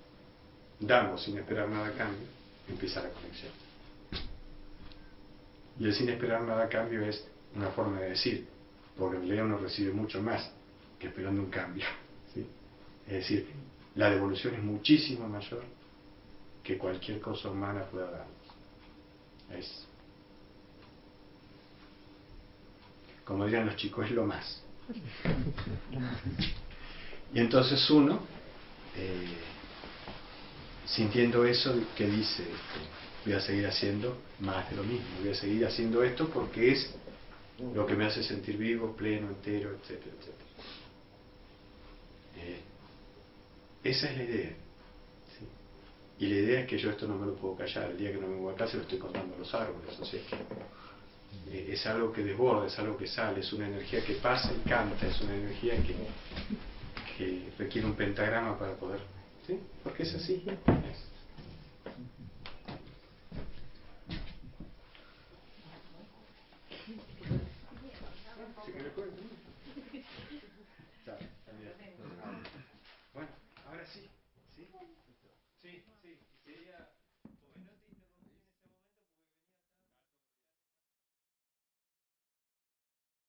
S1: damos sin esperar nada a cambio, empieza la conexión. Y el sin esperar nada a cambio es una forma de decir, porque en realidad uno recibe mucho más que esperando un cambio. ¿Sí? Es decir, la devolución es muchísimo mayor que cualquier cosa humana pueda darnos. Es, como dirían los chicos, es lo más. Y entonces uno, sintiendo eso, que dice, voy a seguir haciendo más de lo mismo, voy a seguir haciendo esto porque es lo que me hace sentir vivo, pleno, entero, etcétera, etcétera. Esa es la idea. ¿Sí? Y la idea es que yo esto no me lo puedo callar. El día que no me voy a casa lo estoy contando a los árboles. O sea que es algo que desborda, es algo que sale, es una energía que pasa y canta, es una energía que requiere un pentagrama para poder. ¿Sí? Porque es así. Bueno, ahora sí. ¿Sí? Sí, sí.